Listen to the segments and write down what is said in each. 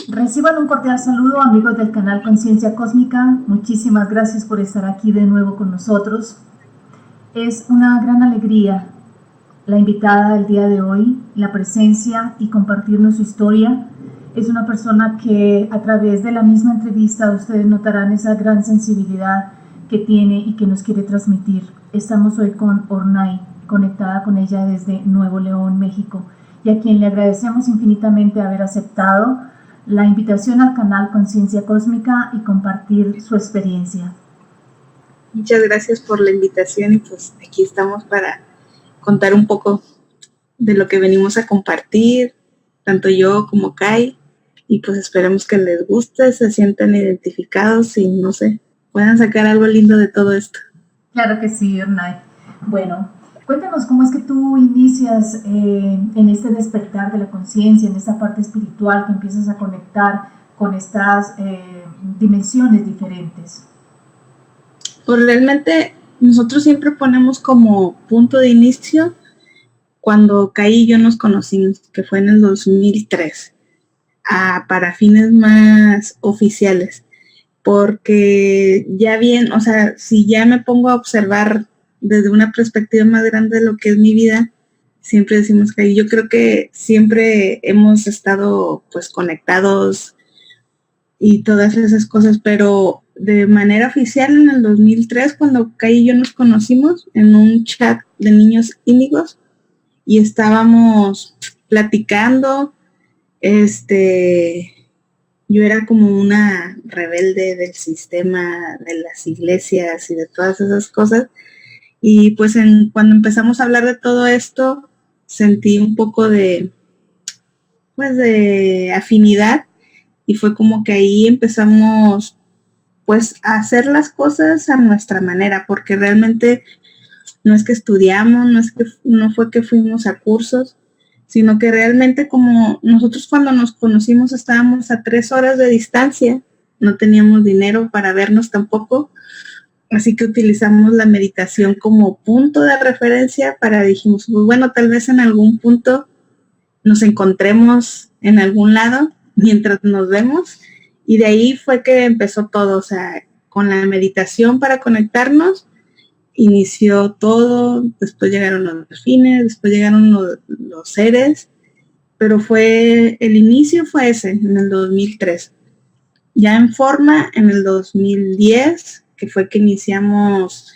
Reciban un cordial saludo, amigos del canal Conciencia Cósmica. Muchísimas gracias por estar aquí de nuevo con nosotros. Es una gran alegría la invitada del día de hoy, la presencia y compartirnos su historia. Es una persona que a través de la misma entrevista ustedes notarán esa gran sensibilidad que tiene y que nos quiere transmitir. Estamos hoy con Ornay, conectada con ella desde Nuevo León, México, y a quien le agradecemos infinitamente haber aceptado la invitación al canal Conciencia Cósmica y compartir su experiencia. Muchas gracias por la invitación y pues aquí estamos para contar un poco de lo que venimos a compartir, tanto yo como Kai, y pues esperemos que les guste, se sientan identificados y no sé, puedan sacar algo lindo de todo esto. Claro que sí, Ornay. Bueno, cuéntanos cómo es que tú inicias en este despertar de la conciencia, en esta parte espiritual, que empiezas a conectar con estas dimensiones diferentes. Pues realmente nosotros siempre ponemos como punto de inicio cuando Kai y yo nos conocimos, que fue en el 2003, para fines más oficiales, porque ya bien, o sea, si ya me pongo a observar desde una perspectiva más grande de lo que es mi vida, siempre decimos que yo creo que siempre hemos estado pues conectados y todas esas cosas, pero de manera oficial en el 2003, cuando Kai y yo nos conocimos en un chat de niños índigos y estábamos platicando, yo era como una rebelde del sistema de las iglesias y de todas esas cosas, y pues cuando empezamos a hablar de todo esto, sentí un poco de afinidad, y fue como que ahí empezamos pues a hacer las cosas a nuestra manera, porque realmente no es que estudiamos, no fue que fuimos a cursos, sino que realmente como nosotros cuando nos conocimos estábamos a 3 horas de distancia, no teníamos dinero para vernos tampoco, así que utilizamos la meditación como punto de referencia dijimos, pues bueno, tal vez en algún punto nos encontremos en algún lado mientras nos vemos, y de ahí fue que empezó todo, o sea, con la meditación para conectarnos, inició todo, después llegaron los delfines, después llegaron los seres, pero el inicio fue ese, en el 2003. Ya en forma, en el 2010, que fue que iniciamos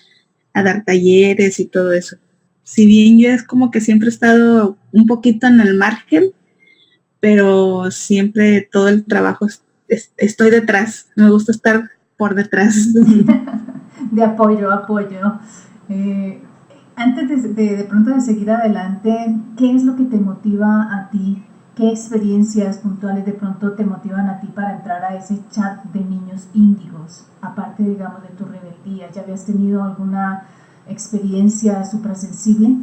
a dar talleres y todo eso. Si bien yo es como que siempre he estado un poquito en el margen, pero siempre todo el trabajo estoy detrás, me gusta estar por detrás. De apoyo. Antes de pronto de seguir adelante, ¿qué es lo que te motiva a ti? ¿Qué experiencias puntuales de pronto te motivan a ti para entrar a ese chat de niños índigos? Aparte, digamos, de tu rebeldía, ¿ya habías tenido alguna experiencia suprasensible?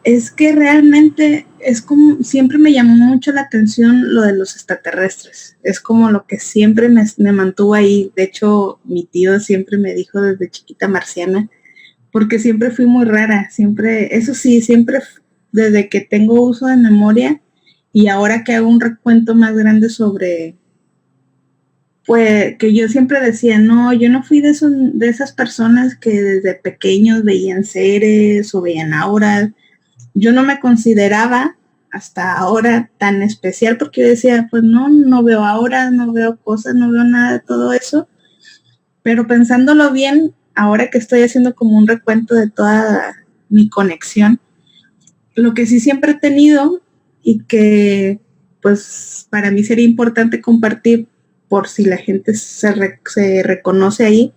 Es que realmente es como, siempre me llamó mucho la atención lo de los extraterrestres. Es como lo que siempre me mantuvo ahí. De hecho, mi tío siempre me dijo desde chiquita marciana, porque siempre fui muy rara. Siempre, eso sí, siempre desde que tengo uso de memoria, y ahora que hago un recuento más grande sobre, pues, que yo siempre decía, no, yo no fui de esas personas que desde pequeños veían seres o veían auras. Yo no me consideraba hasta ahora tan especial, porque yo decía, pues no veo auras, no veo cosas, no veo nada de todo eso, pero pensándolo bien, ahora que estoy haciendo como un recuento de toda mi conexión, lo que sí siempre he tenido y que pues para mí sería importante compartir por si la gente se reconoce ahí,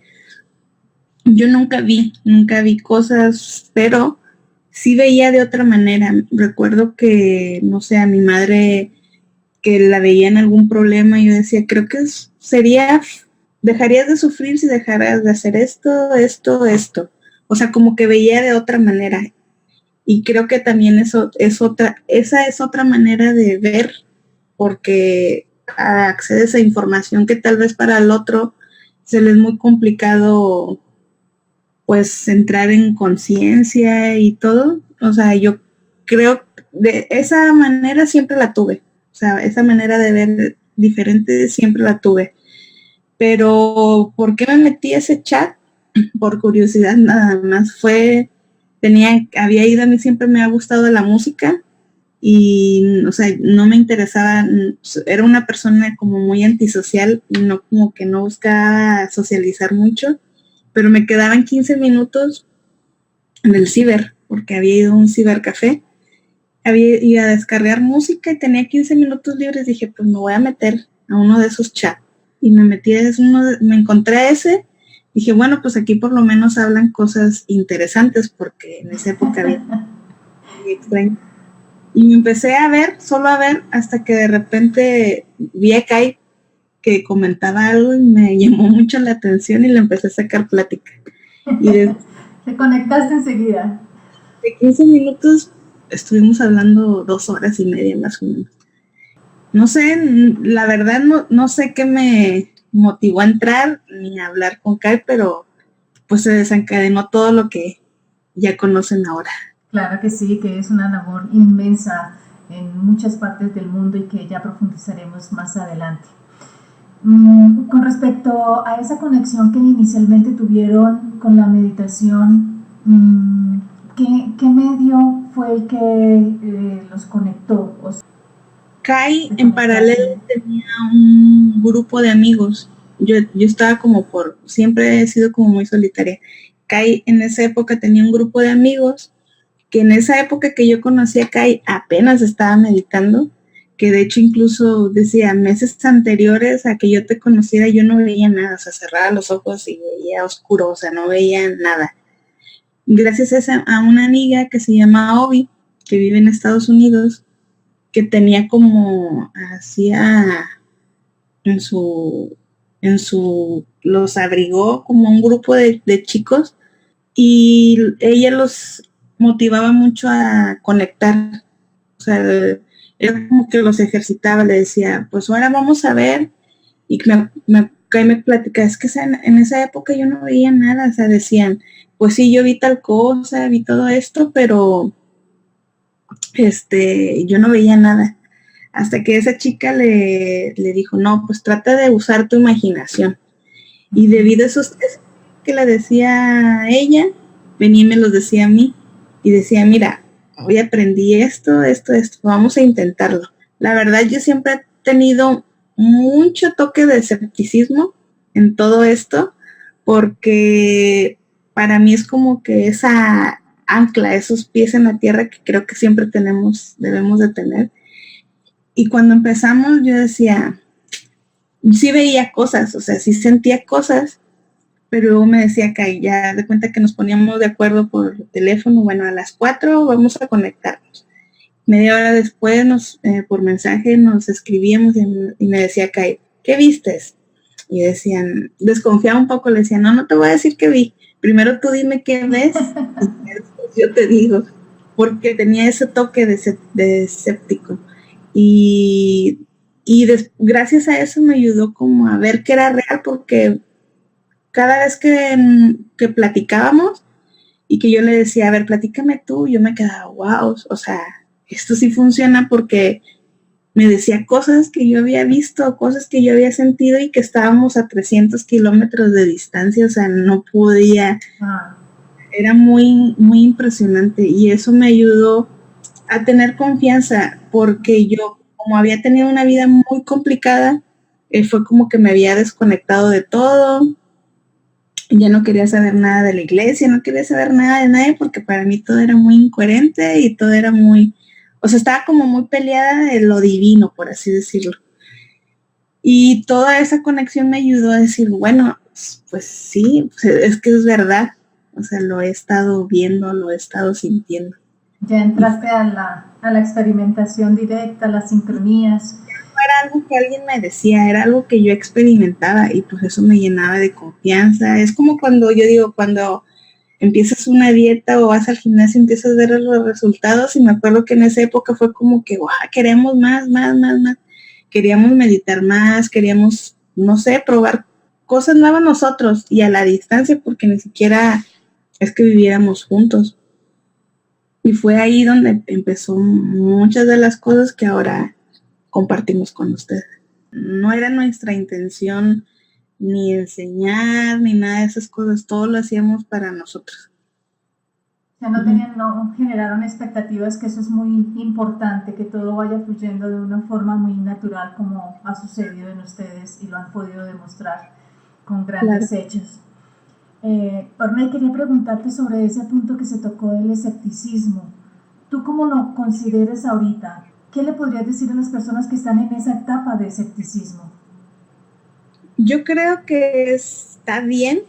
yo nunca vi cosas, pero sí veía de otra manera. Recuerdo que, no sé, a mi madre que la veía en algún problema, yo decía, creo que sería, dejarías de sufrir si dejaras de hacer esto. O sea, como que veía de otra manera. Y creo que también esa es otra manera de ver, porque accedes a información que tal vez para el otro se le es muy complicado, pues entrar en conciencia y todo. O sea, yo creo de esa manera siempre la tuve. O sea, esa manera de ver diferente siempre la tuve. Pero ¿por qué me metí a ese chat? Por curiosidad nada más. Había ido, a mí siempre me ha gustado la música y, o sea, no me interesaba, era una persona como muy antisocial y no, como que no buscaba socializar mucho, pero me quedaban 15 minutos en el ciber, porque había ido a un cibercafé, había ido a descargar música y tenía 15 minutos libres. Dije, pues me voy a meter a uno de esos chats. Y me metí me encontré a ese. Dije, bueno, pues aquí por lo menos hablan cosas interesantes, porque en esa época había muy extraño. Y me empecé a ver, solo a ver, hasta que de repente vi a Kai que comentaba algo y me llamó mucho la atención y le empecé a sacar plática. Y Te conectaste enseguida. de 15 minutos estuvimos hablando 2 horas y media más o menos. No sé, la verdad no sé qué me motivó a entrar ni a hablar con Kai, pero pues se desencadenó todo lo que ya conocen ahora. Claro que sí, que es una labor inmensa en muchas partes del mundo y que ya profundizaremos más adelante. Con respecto a esa conexión que inicialmente tuvieron con la meditación, ¿qué medio fue el que los conectó? Kai en paralelo tenía un grupo de amigos. Yo estaba siempre he sido como muy solitaria. Kai en esa época tenía un grupo de amigos que en esa época que yo conocí a Kai apenas estaba meditando, que de hecho incluso decía, meses anteriores a que yo te conociera yo no veía nada, o sea, cerraba los ojos y veía oscuro, o sea, no veía nada. Gracias a una amiga que se llama Obi, que vive en Estados Unidos, que tenía como hacía en los abrigó como un grupo de chicos y ella los motivaba mucho a conectar. O sea, era como que los ejercitaba, le decía, pues ahora vamos a ver, y me platica, es que en esa época yo no veía nada, o sea, decían, pues sí, yo vi tal cosa, vi todo esto, pero yo no veía nada. Hasta que esa chica le dijo, no, pues trata de usar tu imaginación. Y debido a esos que le decía ella, venía y me los decía a mí. Y decía, mira, hoy aprendí esto, vamos a intentarlo. La verdad, yo siempre he tenido mucho toque de escepticismo en todo esto, porque para mí es como que esa ancla, esos pies en la tierra que creo que siempre debemos de tener. Y cuando empezamos yo decía, sí veía cosas, o sea, sí sentía cosas, pero luego me decía que ya de cuenta que nos poníamos de acuerdo por teléfono, bueno, a las 4 vamos a conectarnos. Media hora después por mensaje nos escribíamos y me decía Kai, ¿qué vistes? Y decían, desconfiaba un poco, le decía, no te voy a decir qué vi, primero tú dime qué ves y después yo te digo, porque tenía ese toque de escéptico. Y gracias a eso me ayudó como a ver que era real, porque cada vez que platicábamos y que yo le decía, a ver, platícame tú, yo me quedaba, wow, o sea, esto sí funciona, porque me decía cosas que yo había visto, cosas que yo había sentido y que estábamos a 300 kilómetros de distancia, o sea, no podía, era muy, muy impresionante y eso me ayudó a tener confianza, porque yo, como había tenido una vida muy complicada, fue como que me había desconectado de todo, ya no quería saber nada de la iglesia, no quería saber nada de nadie, porque para mí todo era muy incoherente y todo era muy, o sea, estaba como muy peleada de lo divino, por así decirlo. Y toda esa conexión me ayudó a decir, bueno, pues sí, es que es verdad, o sea, lo he estado viendo, lo he estado sintiendo. Ya Y entraste a la experimentación directa, a las sincronías. era algo que alguien me decía, era algo que yo experimentaba y pues eso me llenaba de confianza. Es como cuando yo digo, cuando empiezas una dieta o vas al gimnasio y empiezas a ver los resultados y me acuerdo que en esa época fue como que, wow, queremos más, más, más, más. Queríamos meditar más, queríamos, no sé, probar cosas nuevas nosotros y a la distancia porque ni siquiera es que viviéramos juntos. Y fue ahí donde empezó muchas de las cosas que ahora compartimos con ustedes. No era nuestra intención ni enseñar ni nada de esas cosas, todo lo hacíamos para nosotros. Ya no Ujú. tenían, no generaron expectativas, que eso es muy importante, que todo vaya fluyendo de una forma muy natural como ha sucedido en ustedes y lo han podido demostrar con Claro. grandes hechos. Ornei, quería preguntarte sobre ese punto que se tocó del escepticismo. ¿Tú cómo lo consideras ahorita? ¿Qué le podrías decir a las personas que están en esa etapa de escepticismo? Yo creo que está bien,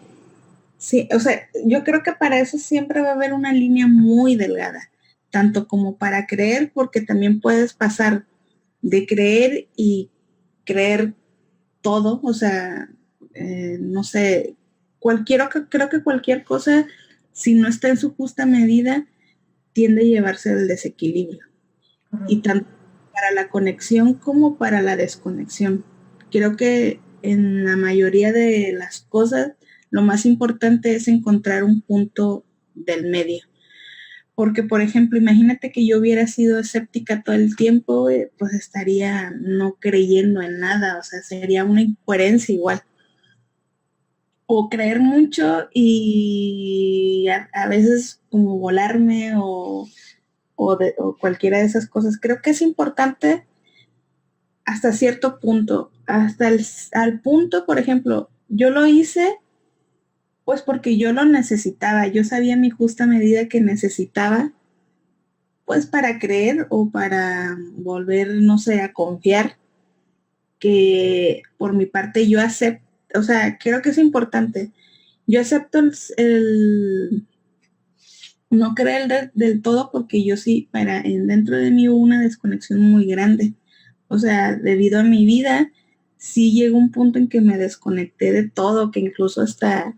sí, o sea, yo creo que para eso siempre va a haber una línea muy delgada, tanto como para creer, porque también puedes pasar de creer y creer todo, o sea, no sé, creo que cualquier cosa, si no está en su justa medida, tiende a llevarse al desequilibrio. Y Correcto. tanto para la conexión como para la desconexión. Creo que en la mayoría de las cosas, lo más importante es encontrar un punto del medio. Porque, por ejemplo, imagínate que yo hubiera sido escéptica todo el tiempo, pues estaría no creyendo en nada, o sea, sería una incoherencia igual. O creer mucho y a veces como volarme o cualquiera de esas cosas. Creo que es importante hasta cierto punto, hasta al punto, por ejemplo, yo lo hice pues porque yo lo necesitaba, yo sabía mi justa medida que necesitaba pues para creer o para volver, no sé, a confiar que por mi parte yo acepto, o sea, creo que es importante. Yo acepto no creer del todo porque yo sí, dentro de mí hubo una desconexión muy grande. O sea, debido a mi vida, sí llegó un punto en que me desconecté de todo, que incluso hasta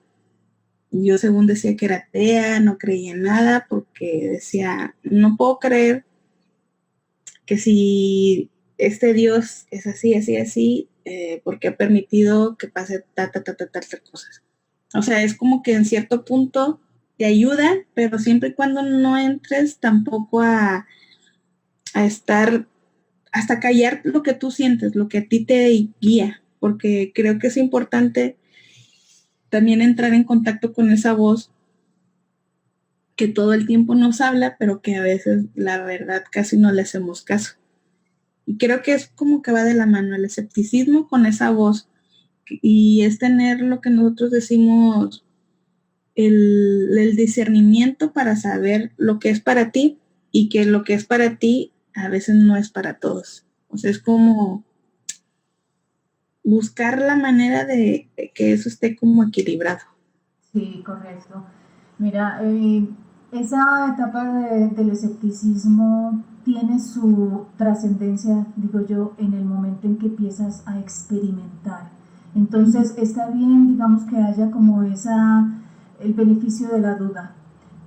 yo según decía que era atea, no creía en nada, porque decía, no puedo creer que si este Dios es así, así, así, porque ha permitido que pase tal cosas. O sea, es como que en cierto punto te ayuda, pero siempre y cuando no entres tampoco a estar, hasta callar lo que tú sientes, lo que a ti te guía, porque creo que es importante también entrar en contacto con esa voz que todo el tiempo nos habla, pero que a veces la verdad casi no le hacemos caso. Y creo que es como que va de la mano el escepticismo con esa voz y es tener lo que nosotros decimos el discernimiento para saber lo que es para ti y que lo que es para ti a veces no es para todos. O sea, es como buscar la manera de que eso esté como equilibrado. Sí, correcto. Mira, esa etapa del escepticismo tiene su trascendencia, digo yo, en el momento en que empiezas a experimentar. Entonces está bien, digamos, que haya como el beneficio de la duda,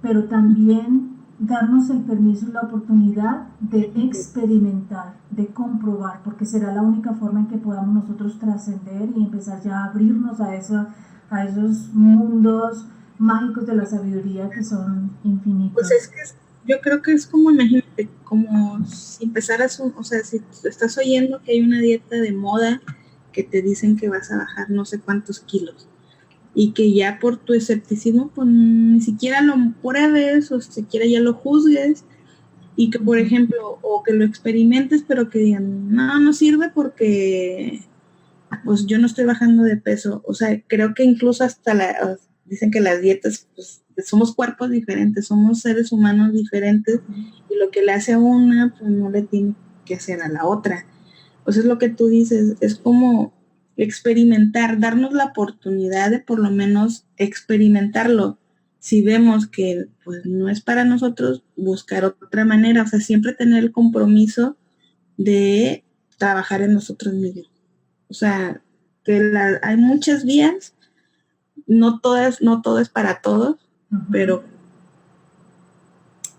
pero también darnos el permiso y la oportunidad de experimentar, de comprobar, porque será la única forma en que podamos nosotros trascender y empezar ya a abrirnos a esos mundos mágicos de la sabiduría que son Pues infinitos. es que yo creo que es como, imagínate, como si empezaras, o sea, si estás oyendo que hay una dieta de moda que te dicen que vas a bajar no sé cuántos kilos y que ya por tu escepticismo pues ni siquiera lo pruebes o siquiera ya lo juzgues y que por ejemplo o que lo experimentes pero que digan no, no sirve porque pues yo no estoy bajando de peso, o sea, creo que incluso dicen que las dietas, pues somos cuerpos diferentes, somos seres humanos diferentes y lo que le hace a una, pues no le tiene que hacer a la otra. O sea, es lo que tú dices, es como experimentar, darnos la oportunidad de por lo menos experimentarlo. si vemos que pues no es para nosotros, buscar otra manera, o sea, siempre tener el compromiso de trabajar en nosotros mismos. O sea, hay muchas vías, no todo es para todos, pero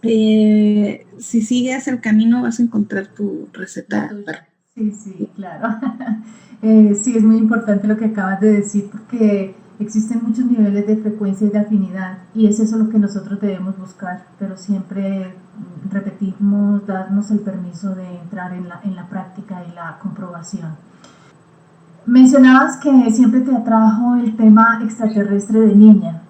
si sigues el camino vas a encontrar tu receta. Sí, sí, claro. Sí, es muy importante lo que acabas de decir porque existen muchos niveles de frecuencia y de afinidad y es eso lo que nosotros debemos buscar, pero siempre repetimos, darnos el permiso de entrar en la práctica y la comprobación. Mencionabas que siempre te atrajo el tema extraterrestre de niña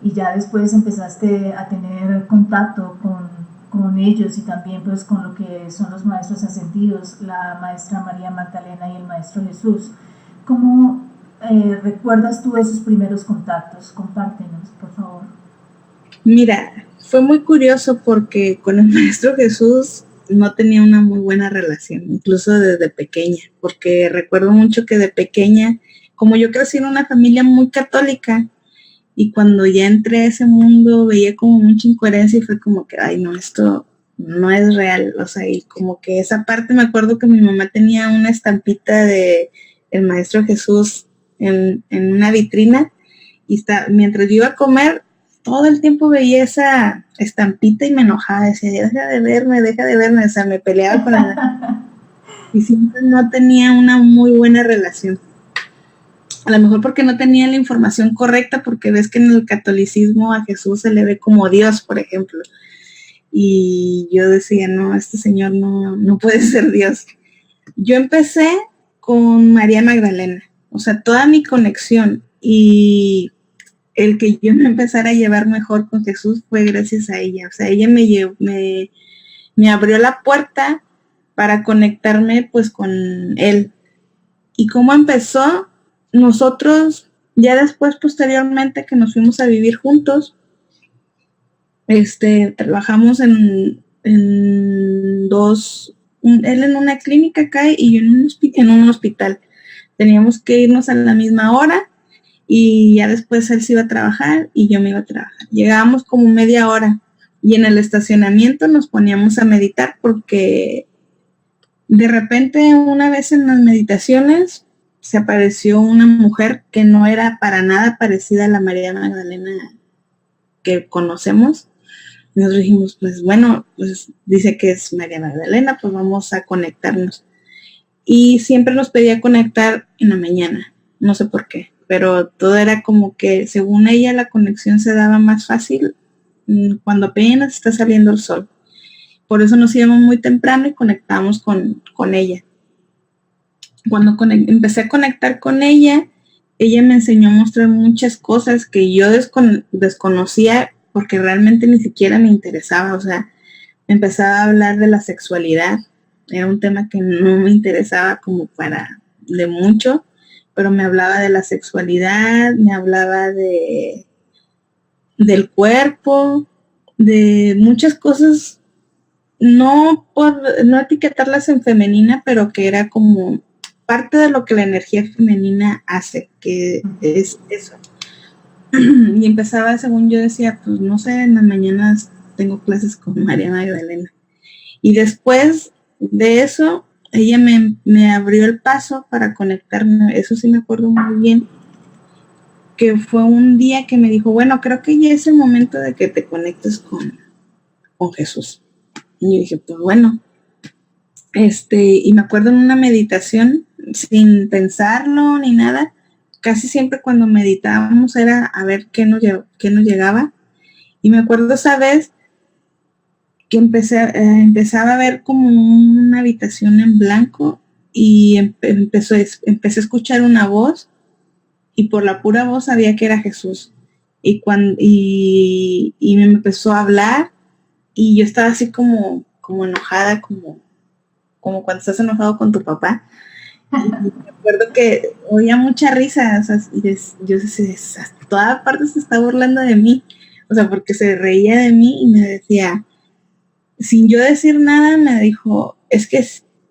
y ya después empezaste a tener contacto con ellos y también pues con lo que son los maestros ascendidos, la maestra María Magdalena y el maestro Jesús. ¿Cómo recuerdas tú esos primeros contactos? Compártenos, por favor. Mira, fue muy curioso porque con el maestro Jesús no tenía una muy buena relación, incluso desde pequeña, porque recuerdo mucho que de pequeña, como yo crecí en una familia muy católica, y cuando ya entré a ese mundo veía como mucha incoherencia y fue como que, ay, no, esto no es real, o sea, y como que esa parte me acuerdo que mi mamá tenía una estampita de el maestro Jesús en una vitrina y mientras yo iba a comer, todo el tiempo veía esa estampita y me enojaba, decía, deja de verme, o sea, me peleaba con la y siempre no tenía una muy buena relación. A lo mejor porque no tenía la información correcta, porque ves que en el catolicismo a Jesús se le ve como Dios, por ejemplo. Y yo decía, no, este señor no puede ser Dios. Yo empecé con María Magdalena, o sea, toda mi conexión y el que yo me empezara a llevar mejor con Jesús fue gracias a ella. O sea, ella me abrió la puerta para conectarme pues con él. ¿Y cómo empezó? Nosotros, ya después, posteriormente, que nos fuimos a vivir juntos, trabajamos en dos, él en una clínica acá y yo en un hospital. Teníamos que irnos a la misma hora y ya después él se iba a trabajar y yo me iba a trabajar. Llegábamos como media hora y en el estacionamiento nos poníamos a meditar porque de repente una vez en las meditaciones se apareció una mujer que no era para nada parecida a la María Magdalena que conocemos. Nosotros dijimos, pues bueno, pues dice que es María Magdalena, pues vamos a conectarnos. Y siempre nos pedía conectar en la mañana, no sé por qué, pero todo era como que según ella la conexión se daba más fácil cuando apenas está saliendo el sol. Por eso nos íbamos muy temprano y conectamos con ella. Cuando empecé a conectar con ella me enseñó a mostrar muchas cosas que yo desconocía porque realmente ni siquiera me interesaba. O sea, empezaba a hablar de la sexualidad. Era un tema que no me interesaba como para de mucho, pero me hablaba de la sexualidad, me hablaba del cuerpo, de muchas cosas, no por no etiquetarlas en femenina, pero que era como parte de lo que la energía femenina hace, que es eso. Y empezaba, según yo decía, pues no sé, en las mañanas tengo clases con María Magdalena. Y después de eso, ella me abrió el paso para conectarme, eso sí me acuerdo muy bien, que fue un día que me dijo, bueno, creo que ya es el momento de que te conectes con Jesús. Y yo dije, pues bueno, y me acuerdo en una meditación, sin pensarlo ni nada, casi siempre cuando meditábamos era a ver qué nos llegaba. Y me acuerdo esa vez que empezaba a ver como una habitación en blanco y empecé a escuchar una voz y por la pura voz sabía que era Jesús. Y me empezó a hablar y yo estaba así como enojada, como cuando estás enojado con tu papá. Y me acuerdo que oía mucha risa, o sea, yo decía, hasta toda parte se está burlando de mí, o sea, porque se reía de mí y me decía, sin yo decir nada, me dijo, es que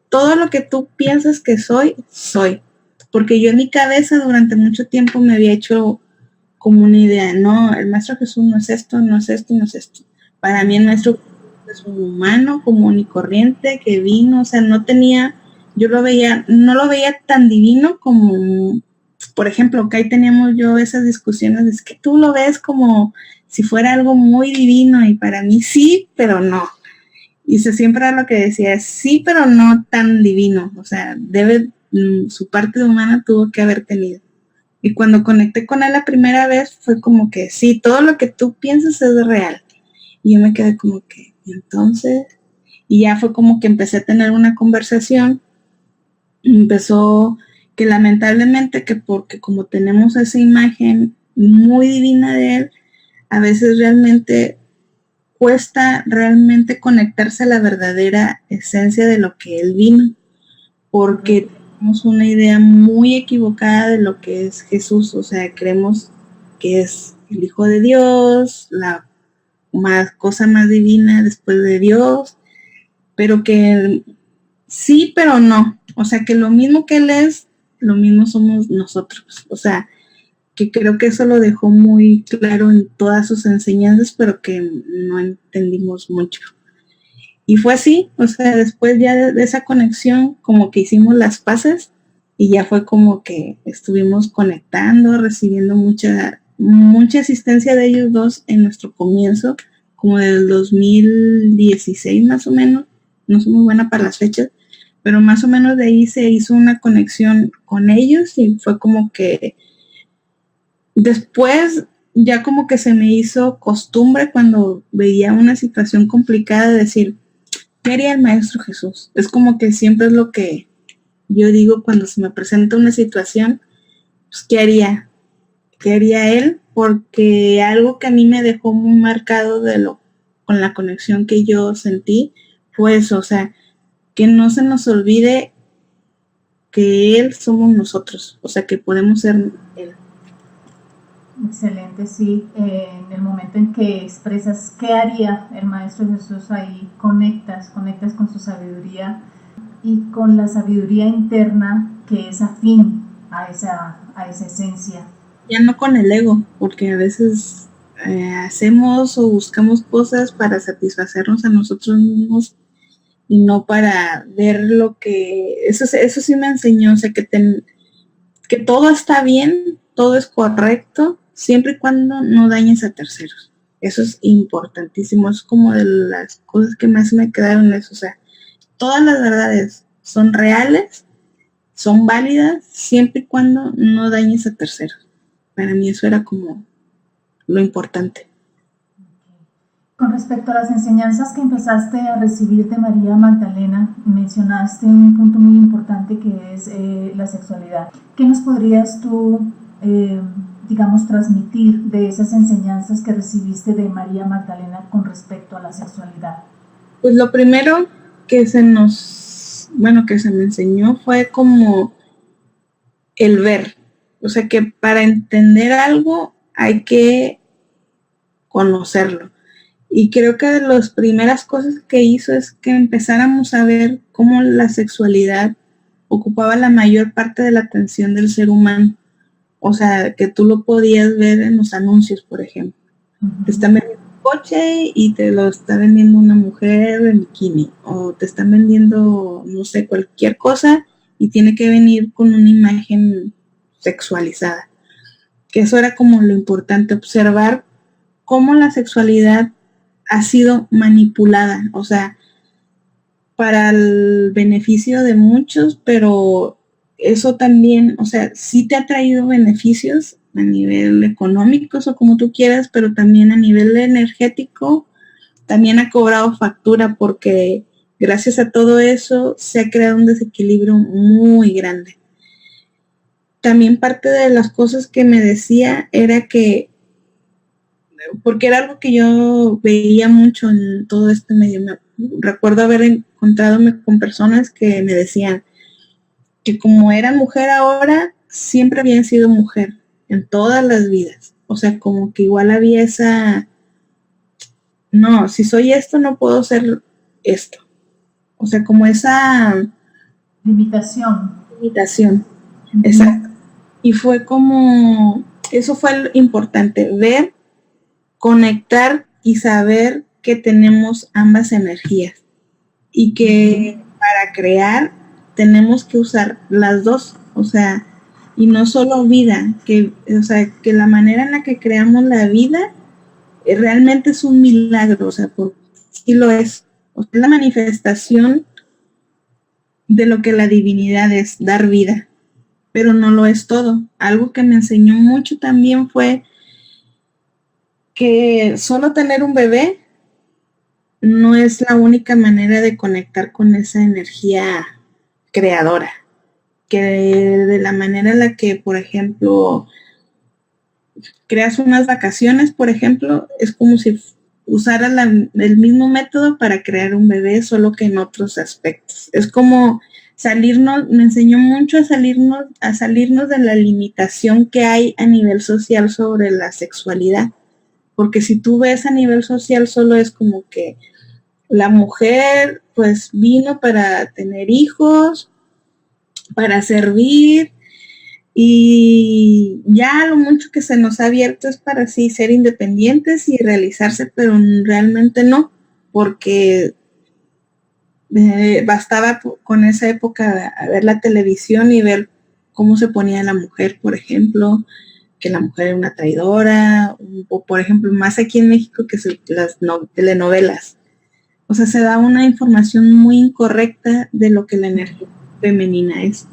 todo lo que tú piensas que soy, porque yo en mi cabeza durante mucho tiempo me había hecho como una idea, no, el Maestro Jesús no es esto, no es esto, no es esto. Para mí el Maestro Jesús es un humano común y corriente que vino, o sea, yo no lo veía tan divino como, por ejemplo, que ahí teníamos yo esas discusiones, es que tú lo ves como si fuera algo muy divino y para mí sí, pero no. Y siempre era lo que decía, sí, pero no tan divino, o sea, su parte humana tuvo que haber tenido. Y cuando conecté con él la primera vez fue como que sí, todo lo que tú piensas es real. Y yo me quedé como que, ¿y entonces? Y ya fue como que empecé a tener una conversación. Empezó que lamentablemente que porque como tenemos esa imagen muy divina de él, a veces realmente cuesta realmente conectarse a la verdadera esencia de lo que él vino, porque tenemos una idea muy equivocada de lo que es Jesús, o sea, creemos que es el Hijo de Dios, la cosa más divina después de Dios, pero que sí, pero no, o sea, que lo mismo que él es, lo mismo somos nosotros, o sea, que creo que eso lo dejó muy claro en todas sus enseñanzas, pero que no entendimos mucho. Y fue así, o sea, después ya de esa conexión, como que hicimos las paces y ya fue como que estuvimos conectando, recibiendo mucha asistencia de ellos dos en nuestro comienzo, como del 2016 más o menos. No soy muy buena para las fechas, pero más o menos de ahí se hizo una conexión con ellos y fue como que después ya como que se me hizo costumbre cuando veía una situación complicada de decir, ¿qué haría el Maestro Jesús? Es como que siempre es lo que yo digo cuando se me presenta una situación, pues ¿qué haría? ¿Qué haría él? Porque algo que a mí me dejó muy marcado con la conexión que yo sentí fue eso, o sea, que no se nos olvide que él somos nosotros, o sea, que podemos ser él. Excelente, sí. En el momento en que expresas qué haría el Maestro Jesús, ahí conectas con su sabiduría y con la sabiduría interna que es afín a esa esencia. Ya no con el ego, porque a veces hacemos o buscamos cosas para satisfacernos a nosotros mismos y no para ver lo que... Eso sí me enseñó, o sea, que todo está bien, todo es correcto, siempre y cuando no dañes a terceros. Eso es importantísimo, es como de las cosas que más me quedaron eso, o sea, todas las verdades son reales, son válidas, siempre y cuando no dañes a terceros. Para mí eso era como lo importante. Con respecto a las enseñanzas que empezaste a recibir de María Magdalena, mencionaste un punto muy importante que es la sexualidad. ¿Qué nos podrías tú, digamos, transmitir de esas enseñanzas que recibiste de María Magdalena con respecto a la sexualidad? Pues lo primero que se me enseñó fue como el ver. O sea que para entender algo hay que conocerlo. Y creo que de las primeras cosas que hizo es que empezáramos a ver cómo la sexualidad ocupaba la mayor parte de la atención del ser humano. O sea, que tú lo podías ver en los anuncios, por ejemplo. Te están vendiendo un coche y te lo está vendiendo una mujer en bikini. O te están vendiendo, no sé, cualquier cosa y tiene que venir con una imagen sexualizada. Que eso era como lo importante, observar cómo la sexualidad ha sido manipulada, o sea, para el beneficio de muchos, pero eso también, o sea, sí te ha traído beneficios a nivel económico o como tú quieras, pero también a nivel energético, también ha cobrado factura porque gracias a todo eso se ha creado un desequilibrio muy grande. También parte de las cosas que me decía era que porque era algo que yo veía mucho en todo este medio. Recuerdo haber encontrado con personas que me decían que como era mujer ahora, siempre habían sido mujer en todas las vidas. O sea, como que igual había no, si soy esto, no puedo ser esto. O sea, como esa limitación. Exacto. Y fue como Eso fue lo importante, ver, conectar y saber que tenemos ambas energías y que para crear tenemos que usar las dos, o sea, y no solo vida, o sea, que la manera en la que creamos la vida realmente es un milagro, o sea, sí lo es. O sea, es la manifestación de lo que la divinidad es, dar vida, pero no lo es todo. Algo que me enseñó mucho también fue que solo tener un bebé no es la única manera de conectar con esa energía creadora, que de la manera en la que, por ejemplo, creas unas vacaciones, por ejemplo, es como si usaras el mismo método para crear un bebé, solo que en otros aspectos. Es como salirnos, me enseñó mucho a salirnos de la limitación que hay a nivel social sobre la sexualidad. Porque si tú ves a nivel social, solo es como que la mujer pues vino para tener hijos, para servir, y ya lo mucho que se nos ha abierto es para sí ser independientes y realizarse, pero realmente no, porque bastaba con esa época a ver la televisión y ver cómo se ponía la mujer, por ejemplo, que la mujer era una traidora, o por ejemplo, más aquí en México que las telenovelas. O sea, se da una información muy incorrecta de lo que la energía femenina es.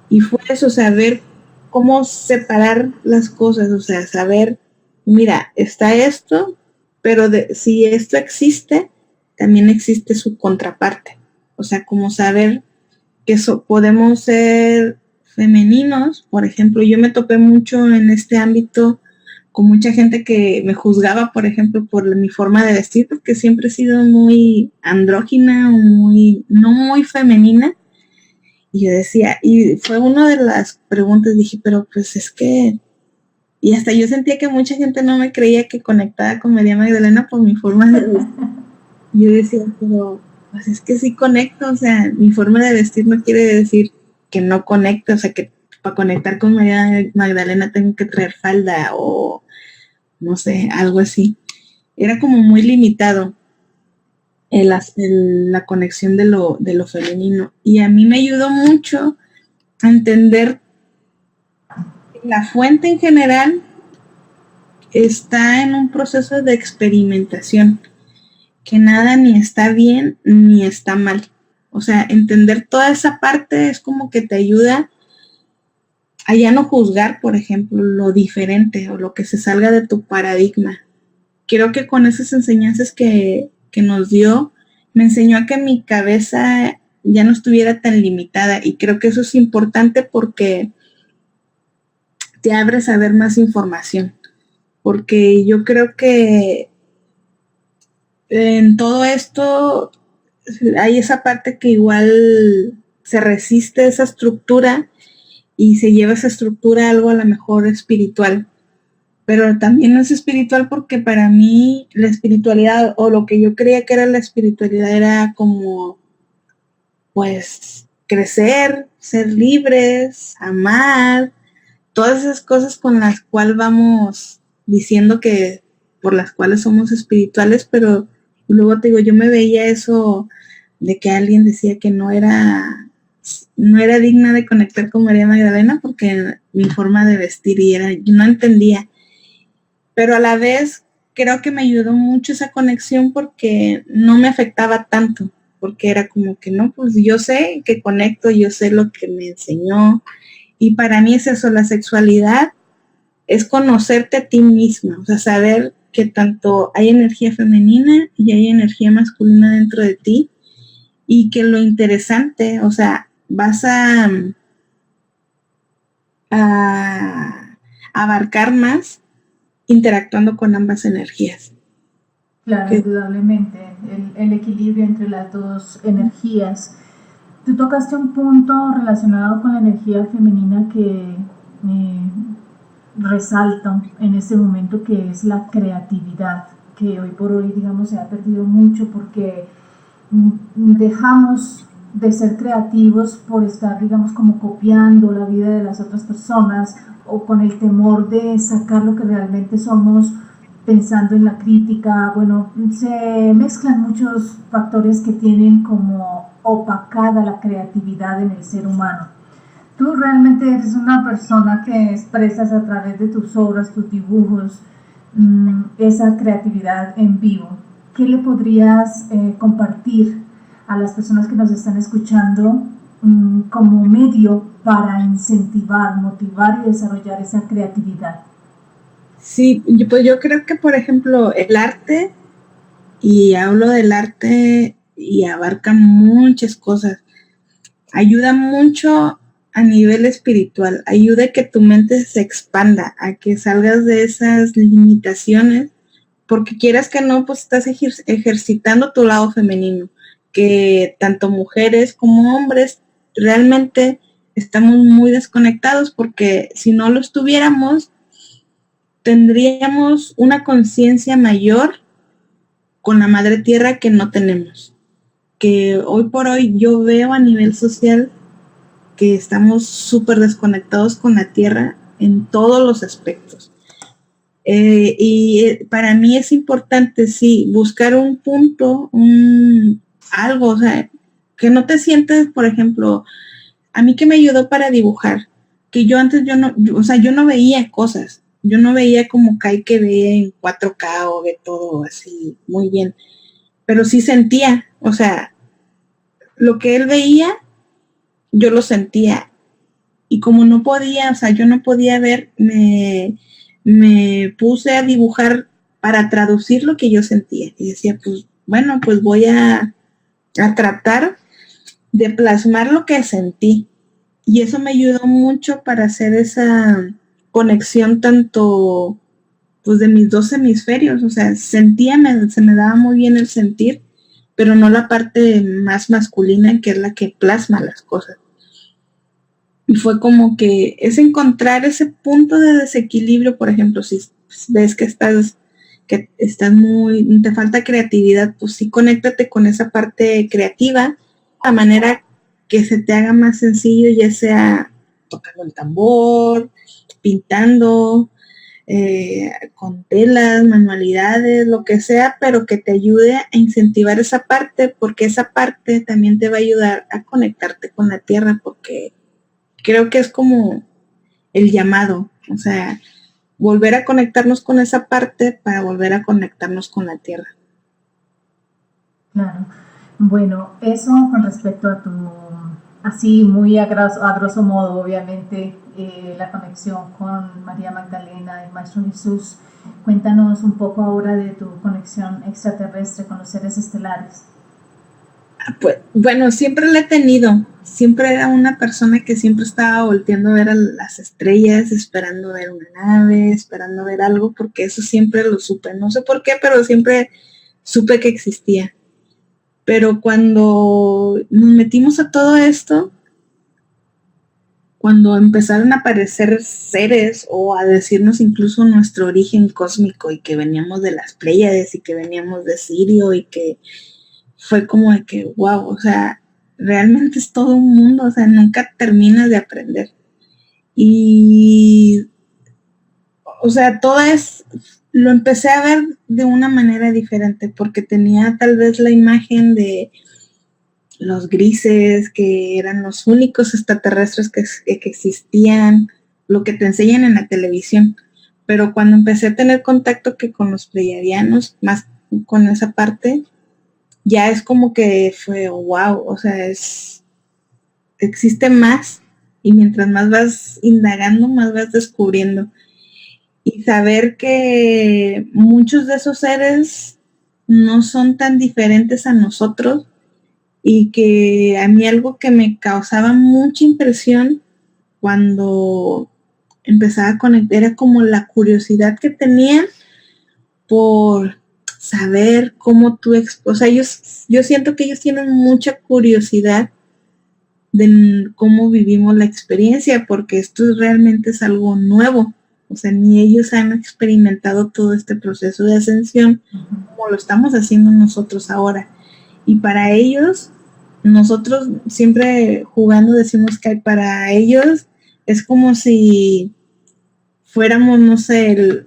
Y fue eso, saber cómo separar las cosas, o sea, saber, mira, está esto, pero si esto existe, también existe su contraparte. O sea, como saber que podemos ser femeninos. Por ejemplo, yo me topé mucho en este ámbito con mucha gente que me juzgaba, por ejemplo, por mi forma de vestir, porque siempre he sido muy andrógina, no muy femenina. Y yo decía, y fue una de las preguntas, dije, pero pues es que, y hasta yo sentía que mucha gente no me creía que conectaba con María Magdalena por mi forma de vestir. Yo decía, pero pues es que sí conecto, o sea, mi forma de vestir no quiere decir que no conecto, o sea, que para conectar con María Magdalena tengo que traer falda o no sé, algo así. Era como muy limitado la conexión de lo femenino. Y a mí me ayudó mucho a entender que la fuente en general está en un proceso de experimentación, que nada ni está bien ni está mal. O sea, entender toda esa parte es como que te ayuda a ya no juzgar, por ejemplo, lo diferente o lo que se salga de tu paradigma. Creo que con esas enseñanzas que nos dio, me enseñó a que mi cabeza ya no estuviera tan limitada, y creo que eso es importante porque te abres a ver más información, porque yo creo que en todo esto hay esa parte que igual se resiste a esa estructura y se lleva esa estructura a algo a lo mejor espiritual. Pero también no es espiritual porque para mí la espiritualidad, o lo que yo creía que era la espiritualidad, era como pues crecer, ser libres, amar, todas esas cosas con las cuales vamos diciendo que por las cuales somos espirituales, pero luego te digo, yo me veía eso de que alguien decía que no era digna de conectar con María Magdalena porque mi forma de vestir, y yo no entendía. Pero a la vez creo que me ayudó mucho esa conexión porque no me afectaba tanto, porque era como que no, pues yo sé que conecto, yo sé lo que me enseñó, y para mí es eso, la sexualidad es conocerte a ti misma, o sea, saber que tanto hay energía femenina y hay energía masculina dentro de ti, y que lo interesante, o sea, vas a abarcar más interactuando con ambas energías. Claro, indudablemente, el equilibrio entre las dos energías. Tú tocaste un punto relacionado con la energía femenina que resalta en este momento, que es la creatividad, que hoy por hoy, digamos, se ha perdido mucho porque dejamos de ser creativos por estar, digamos, como copiando la vida de las otras personas o con el temor de sacar lo que realmente somos pensando en la crítica. Bueno, se mezclan muchos factores que tienen como opacada la creatividad en el ser humano. Tú realmente eres una persona que expresas a través de tus obras, tus dibujos, esa creatividad en vivo. ¿Qué le podrías compartir a las personas que nos están escuchando como medio para incentivar, motivar y desarrollar esa creatividad? Sí, pues yo creo que, por ejemplo, el arte, y hablo del arte y abarca muchas cosas, ayuda mucho a nivel espiritual, ayuda a que tu mente se expanda, a que salgas de esas limitaciones, porque quieras que no, pues estás ejercitando tu lado femenino, que tanto mujeres como hombres realmente estamos muy desconectados, porque si no lo estuviéramos, tendríamos una conciencia mayor con la madre tierra que no tenemos, que hoy por hoy yo veo a nivel social que estamos súper desconectados con la tierra en todos los aspectos. Para mí es importante, sí, buscar un punto, algo, o sea, que no te sientes, por ejemplo, a mí que me ayudó para dibujar, que yo antes yo no veía cosas, yo no veía como Kai que ve en 4K o ve todo así muy bien, pero sí sentía, o sea, lo que él veía, yo lo sentía. Y como no podía, o sea, yo no podía ver, me puse a dibujar para traducir lo que yo sentía. Y decía, pues, bueno, pues voy a tratar de plasmar lo que sentí. Y eso me ayudó mucho para hacer esa conexión tanto, pues, de mis dos hemisferios. O sea, sentía, se me daba muy bien el sentir, pero no la parte más masculina, que es la que plasma las cosas. Y fue como que es encontrar ese punto de desequilibrio, por ejemplo, si ves que estás muy, te falta creatividad, pues sí, conéctate con esa parte creativa, a manera que se te haga más sencillo, ya sea tocando el tambor, pintando, con telas, manualidades, lo que sea, pero que te ayude a incentivar esa parte, porque esa parte también te va a ayudar a conectarte con la tierra, porque creo que es como el llamado, o sea, volver a conectarnos con esa parte para volver a conectarnos con la tierra. Claro. Bueno, eso con respecto a tu, así muy a grosso modo, obviamente, la conexión con María Magdalena, el Maestro Jesús. Cuéntanos un poco ahora de tu conexión extraterrestre con los seres estelares. Pues, bueno, siempre la he tenido. Siempre era una persona que siempre estaba volteando a ver a las estrellas, esperando ver una nave, esperando ver algo, porque eso siempre lo supe. No sé por qué, pero siempre supe que existía. Pero cuando nos metimos a todo esto, cuando empezaron a aparecer seres o a decirnos incluso nuestro origen cósmico y que veníamos de las Pléyades y que veníamos de Sirio y que fue como de que, wow, o sea, realmente es todo un mundo, o sea, nunca terminas de aprender. Y, o sea, lo empecé a ver de una manera diferente porque tenía tal vez la imagen de los grises, que eran los únicos extraterrestres que existían, lo que te enseñan en la televisión. Pero cuando empecé a tener contacto que con los pleiadianos, más con esa parte, ya es como que fue wow, o sea, existe más, y mientras más vas indagando, más vas descubriendo. Y saber que muchos de esos seres no son tan diferentes a nosotros, y que a mí algo que me causaba mucha impresión cuando empezaba a conectar era como la curiosidad que tenían por saber cómo o sea, yo siento que ellos tienen mucha curiosidad de cómo vivimos la experiencia, porque esto realmente es algo nuevo. O sea, ni ellos han experimentado todo este proceso de ascensión como lo estamos haciendo nosotros ahora. Y para ellos nosotros siempre jugando decimos que para ellos es como si fuéramos, no sé,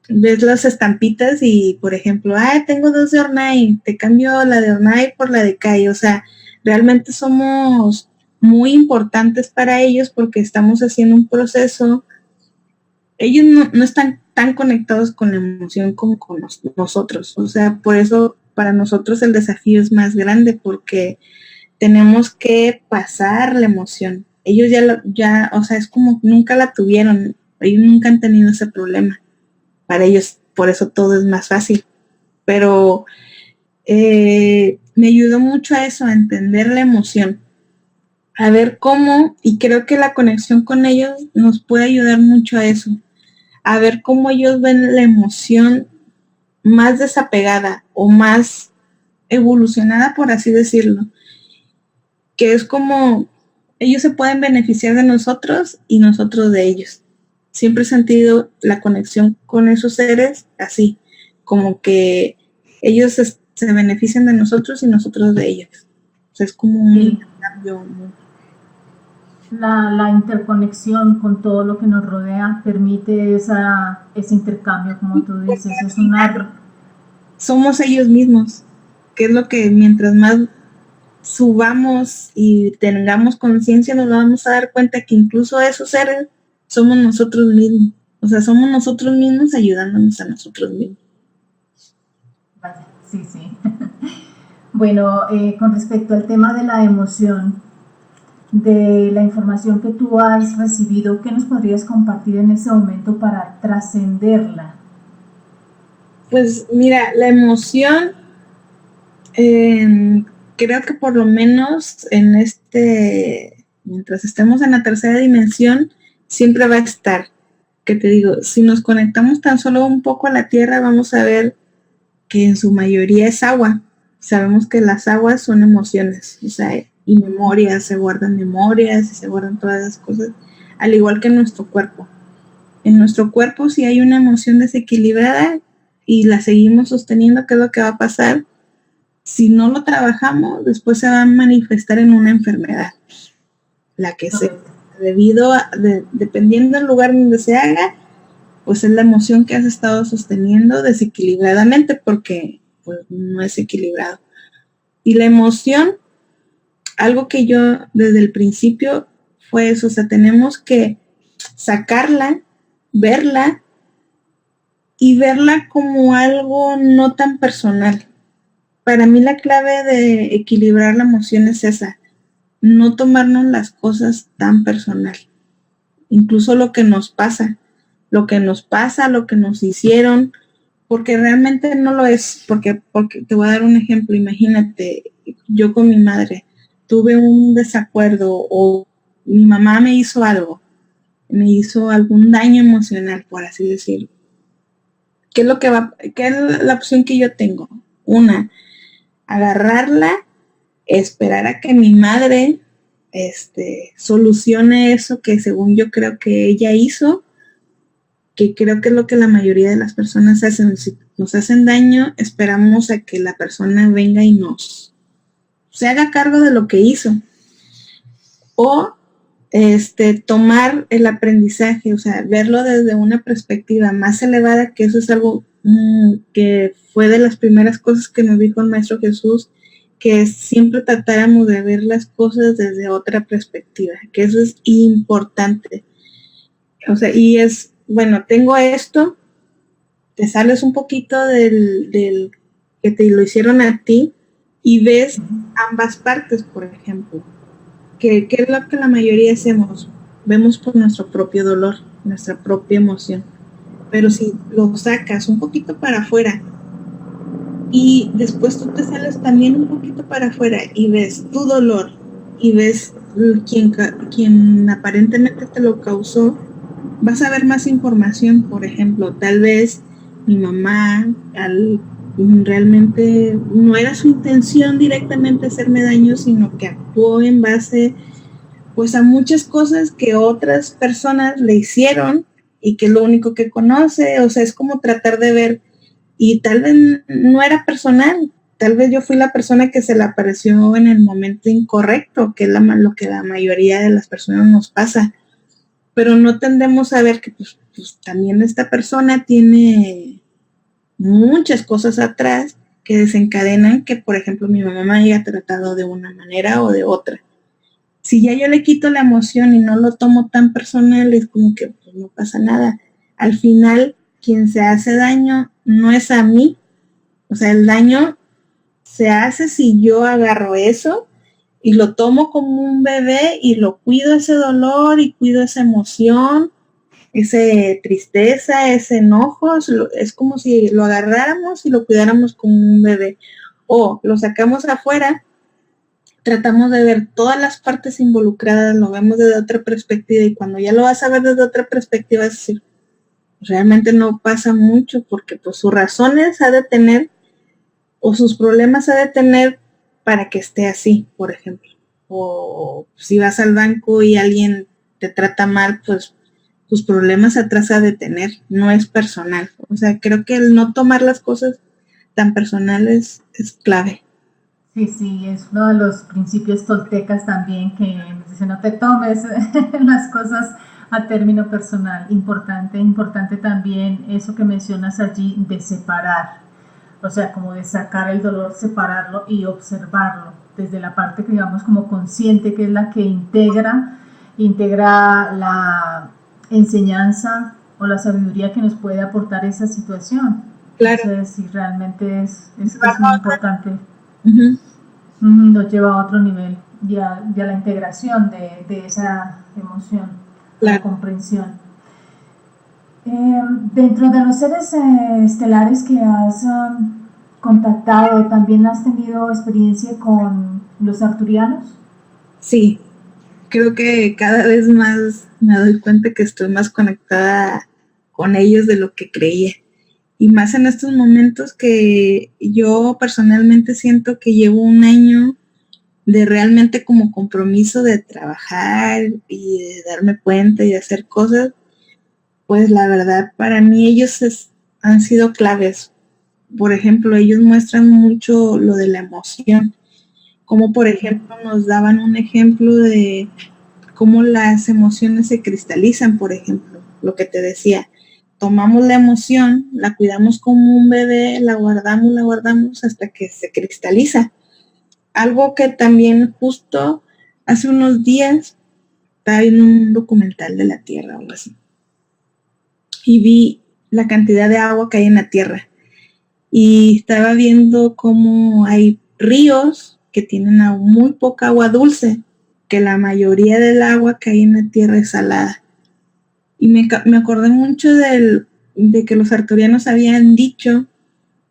ves las estampitas y, por ejemplo, tengo 2 de Ornay, te cambio la de Ornay por la de Kai. O sea, realmente somos muy importantes para ellos porque estamos haciendo un proceso. Ellos no están tan conectados con la emoción como con nosotros. O sea, por eso para nosotros el desafío es más grande porque tenemos que pasar la emoción. Ellos ya, o sea, es como nunca la tuvieron. Ellos nunca han tenido ese problema. Para ellos, por eso todo es más fácil. Pero me ayudó mucho a eso, a entender la emoción, a ver cómo, y creo que la conexión con ellos nos puede ayudar mucho a eso, a ver cómo ellos ven la emoción más desapegada o más evolucionada, por así decirlo, que es como ellos se pueden beneficiar de nosotros y nosotros de ellos. Siempre he sentido la conexión con esos seres así, como que ellos se benefician de nosotros y nosotros de ellos. O sea, es como un intercambio. La interconexión con todo lo que nos rodea permite ese intercambio, como tú dices. Es una... Somos ellos mismos, que es lo que mientras más subamos y tengamos conciencia nos vamos a dar cuenta que incluso esos seres somos nosotros mismos. O sea, somos nosotros mismos ayudándonos a nosotros mismos. Vaya, sí, sí. Bueno, con respecto al tema de la emoción, de la información que tú has recibido, ¿qué nos podrías compartir en ese momento para trascenderla? Pues mira, la emoción, creo que por lo menos mientras estemos en la tercera dimensión, siempre va a estar. Que te digo, si nos conectamos tan solo un poco a la Tierra, vamos a ver que en su mayoría es agua. Sabemos que las aguas son emociones, o sea, y memorias, se guardan memorias y se guardan todas las cosas, al igual que en nuestro cuerpo. En nuestro cuerpo, si hay una emoción desequilibrada y la seguimos sosteniendo, ¿qué es lo que va a pasar? Si no lo trabajamos, después se va a manifestar en una enfermedad, la que sea, dependiendo del lugar donde se haga, pues es la emoción que has estado sosteniendo desequilibradamente porque pues no es equilibrado. Y la emoción, algo que yo desde el principio fue eso, o sea, tenemos que sacarla, verla y verla como algo no tan personal. Para mí la clave de equilibrar la emoción es esa, no tomarnos las cosas tan personal. Incluso lo que nos pasa, lo que nos hicieron, porque realmente no lo es, porque te voy a dar un ejemplo, imagínate, yo con mi madre tuve un desacuerdo o mi mamá me hizo algo, me hizo algún daño emocional, por así decirlo. ¿Qué es la opción que yo tengo? Una, agarrarla, esperar a que mi madre solucione eso que según yo creo que ella hizo, que creo que es lo que la mayoría de las personas hacen. Si nos hacen daño, esperamos a que la persona venga y se haga cargo de lo que hizo. O tomar el aprendizaje, o sea, verlo desde una perspectiva más elevada, que eso es algo que fue de las primeras cosas que nos dijo el Maestro Jesús, que siempre tratáramos de ver las cosas desde otra perspectiva, que eso es importante. O sea, y es, bueno, tengo esto, te sales un poquito del que te lo hicieron a ti y ves ambas partes, por ejemplo. ¿Qué es lo que la mayoría hacemos? Vemos por nuestro propio dolor, nuestra propia emoción. Pero si lo sacas un poquito para afuera y después tú te sales también un poquito para afuera y ves tu dolor y ves quien aparentemente te lo causó, vas a ver más información. Por ejemplo, tal vez mi mamá realmente no era su intención directamente hacerme daño, sino que actuó en base pues a muchas cosas que otras personas le hicieron y que es lo único que conoce. O sea, es como tratar de ver, y tal vez no era personal, tal vez yo fui la persona que se le apareció en el momento incorrecto, que es lo que la mayoría de las personas nos pasa, pero no tendemos a ver que pues también esta persona tiene muchas cosas atrás que desencadenan que, por ejemplo, mi mamá me haya tratado de una manera o de otra. Si ya yo le quito la emoción y no lo tomo tan personal, es como que pues, no pasa nada. Al final, quien se hace daño no es a mí, o sea, el daño se hace si yo agarro eso y lo tomo como un bebé y lo cuido ese dolor y cuido esa emoción, esa tristeza, ese enojo. Es como si lo agarráramos y lo cuidáramos como un bebé. O lo sacamos afuera, tratamos de ver todas las partes involucradas, lo vemos desde otra perspectiva y cuando ya lo vas a ver desde otra perspectiva es decir, realmente no pasa mucho porque pues sus razones ha de tener o sus problemas ha de tener para que esté así, por ejemplo. O si vas al banco y alguien te trata mal, pues tus problemas atrás ha de tener, no es personal. O sea, creo que el no tomar las cosas tan personales es clave. Sí, sí, es uno de los principios toltecas también que nos dice no te tomes las cosas a término personal. Importante, importante también eso que mencionas allí de separar, o sea, como de sacar el dolor, separarlo y observarlo desde la parte que digamos como consciente, que es la que integra la enseñanza o la sabiduría que nos puede aportar esa situación. Claro. Entonces, sí, realmente es muy importante. Uh-huh. Nos lleva a otro nivel, ya la integración de esa emoción, claro. la comprensión. Dentro de los seres estelares que has contactado, ¿también has tenido experiencia con los arturianos? Sí, creo que cada vez más me doy cuenta que estoy más conectada con ellos de lo que creía. Y más en estos momentos que yo personalmente siento que llevo un año de realmente como compromiso de trabajar y de darme cuenta y de hacer cosas, pues la verdad para mí ellos han sido claves. Por ejemplo, ellos muestran mucho lo de la emoción, como por ejemplo nos daban un ejemplo de cómo las emociones se cristalizan, por ejemplo, lo que te decía, tomamos la emoción, la cuidamos como un bebé, la guardamos hasta que se cristaliza. Algo que también justo hace unos días estaba viendo un documental de la Tierra o algo así y vi la cantidad de agua que hay en la Tierra y estaba viendo cómo hay ríos que tienen muy poca agua dulce, que la mayoría del agua que hay en la Tierra es salada. Y me acordé mucho de que los arturianos habían dicho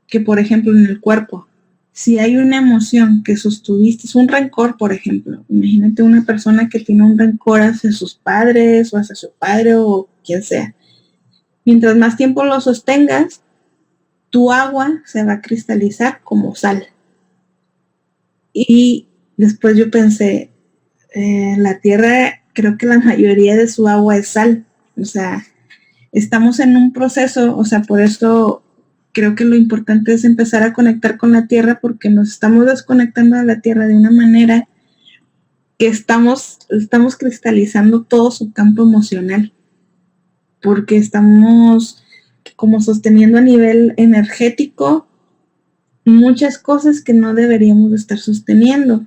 que, por ejemplo, en el cuerpo, si hay una emoción que sostuviste, es un rencor, por ejemplo, imagínate una persona que tiene un rencor hacia sus padres o hacia su padre o quien sea. Mientras más tiempo lo sostengas, tu agua se va a cristalizar como sal. Y después yo pensé, la Tierra, creo que la mayoría de su agua es sal. O sea, estamos en un proceso, o sea, por eso creo que lo importante es empezar a conectar con la Tierra porque nos estamos desconectando de la Tierra de una manera que estamos cristalizando todo su campo emocional, porque estamos como sosteniendo a nivel energético muchas cosas que no deberíamos estar sosteniendo.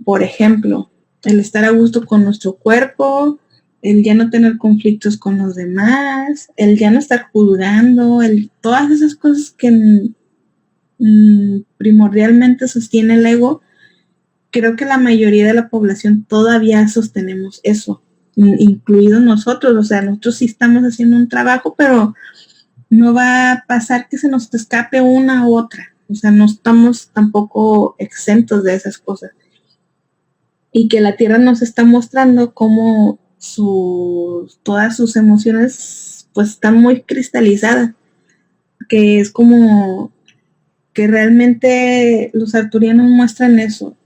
Por ejemplo, el estar a gusto con nuestro cuerpo, el ya no tener conflictos con los demás, el ya no estar juzgando, todas esas cosas que primordialmente sostiene el ego, creo que la mayoría de la población todavía sostenemos eso, incluidos nosotros. O sea, nosotros sí estamos haciendo un trabajo, pero no va a pasar que se nos escape una u otra. O sea, no estamos tampoco exentos de esas cosas. Y que la Tierra nos está mostrando cómo todas sus emociones pues están muy cristalizadas, que es como que realmente los arturianos muestran eso.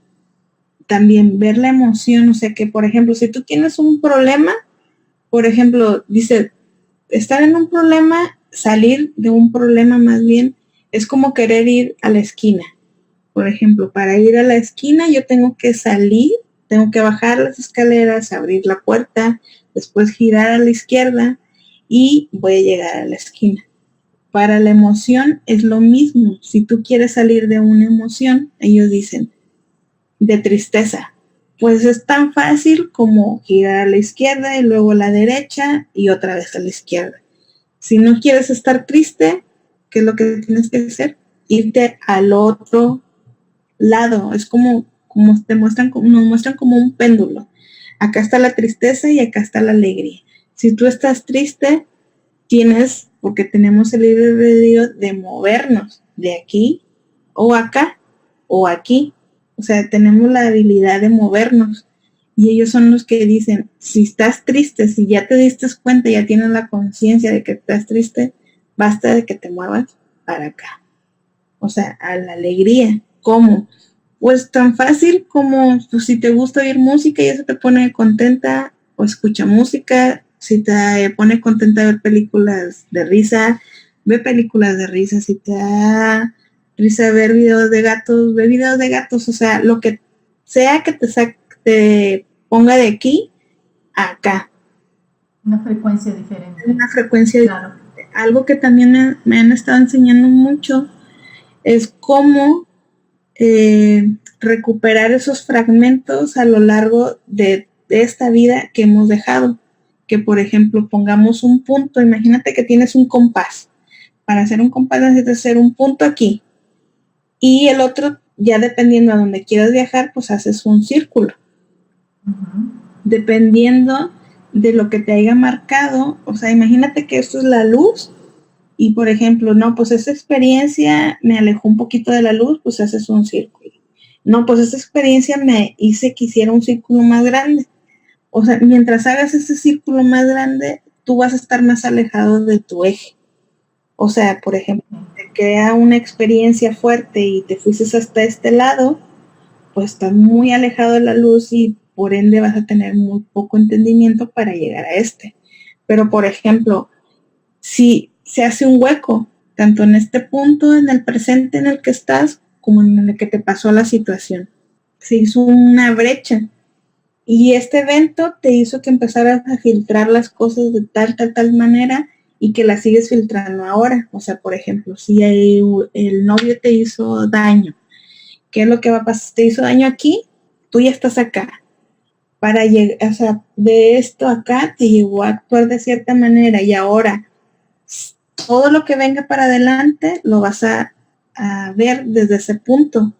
También ver la emoción, o sea que por ejemplo, si tú tienes un problema, por ejemplo, dice, estar en un problema, salir de un problema más bien, es como querer ir a la esquina. Por ejemplo, para ir a la esquina yo tengo que salir, tengo que bajar las escaleras, abrir la puerta, después girar a la izquierda y voy a llegar a la esquina. Para la emoción es lo mismo. Si tú quieres salir de una emoción, ellos dicen, de tristeza, pues es tan fácil como girar a la izquierda y luego a la derecha y otra vez a la izquierda. Si no quieres estar triste, ¿qué es lo que tienes que hacer? Irte al otro lado. Es como nos muestran como un péndulo. Acá está la tristeza y acá está la alegría. Si tú estás triste, porque tenemos el libre albedrío de movernos de aquí o acá o aquí. O sea, tenemos la habilidad de movernos. Y ellos son los que dicen, si estás triste, si ya te diste cuenta, ya tienes la conciencia de que estás triste, basta de que te muevas para acá. O sea, a la alegría. ¿Cómo? Pues tan fácil como pues, si te gusta oír música y eso te pone contenta, o escucha música. Si te pone contenta ver películas de risa, ve películas de risa. Si te da risa ver videos de gatos, ve videos de gatos. O sea, lo que sea que te ponga de aquí a acá. Una frecuencia diferente. Una frecuencia claro. diferente. Algo que también me han estado enseñando mucho es cómo recuperar esos fragmentos a lo largo de esta vida que hemos dejado. Que por ejemplo pongamos un punto, imagínate que tienes un compás. Para hacer un compás necesitas hacer un punto aquí. Y el otro, ya dependiendo a donde quieras viajar, pues haces un círculo. Dependiendo de lo que te haya marcado, o sea, imagínate que esto es la luz. Y por ejemplo, no, pues esa experiencia me alejó un poquito de la luz, pues haces un círculo. No, pues esa experiencia me hice que hiciera un círculo más grande. O sea, mientras hagas ese círculo más grande, tú vas a estar más alejado de tu eje. O sea, por ejemplo, te crea una experiencia fuerte y te fuiste hasta este lado, pues estás muy alejado de la luz y por ende vas a tener muy poco entendimiento para llegar a este. Pero por ejemplo, si se hace un hueco, tanto en este punto, en el presente en el que estás, como en el que te pasó la situación. Se hizo una brecha. Y este evento te hizo que empezaras a filtrar las cosas de tal manera y que las sigues filtrando ahora. O sea, por ejemplo, si el novio te hizo daño, ¿qué es lo que va a pasar? Te hizo daño aquí, tú ya estás acá. Para llegar, o sea, de esto acá te llevó a actuar de cierta manera y ahora todo lo que venga para adelante lo vas a ver desde ese punto.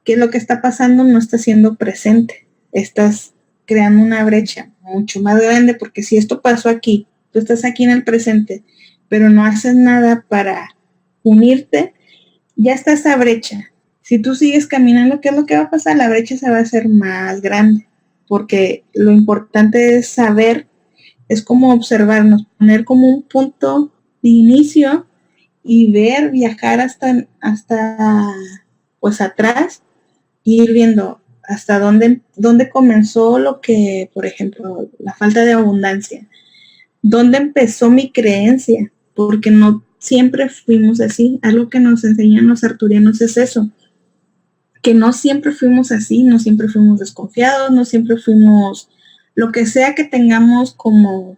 ¿Qué es lo que está pasando? No está siendo presente. Estás creando una brecha mucho más grande porque si esto pasó aquí, tú estás aquí en el presente, pero no haces nada para unirte, ya está esa brecha. Si tú sigues caminando, ¿qué es lo que va a pasar? La brecha se va a hacer más grande porque lo importante es saber, es como observarnos, poner como un punto de inicio y ver, viajar hasta pues atrás y ir viendo hasta dónde comenzó lo que, por ejemplo, la falta de abundancia, dónde empezó mi creencia, porque no siempre fuimos así. Algo que nos enseñan los arturianos es eso, que no siempre fuimos así, no siempre fuimos desconfiados, no siempre fuimos lo que sea que tengamos como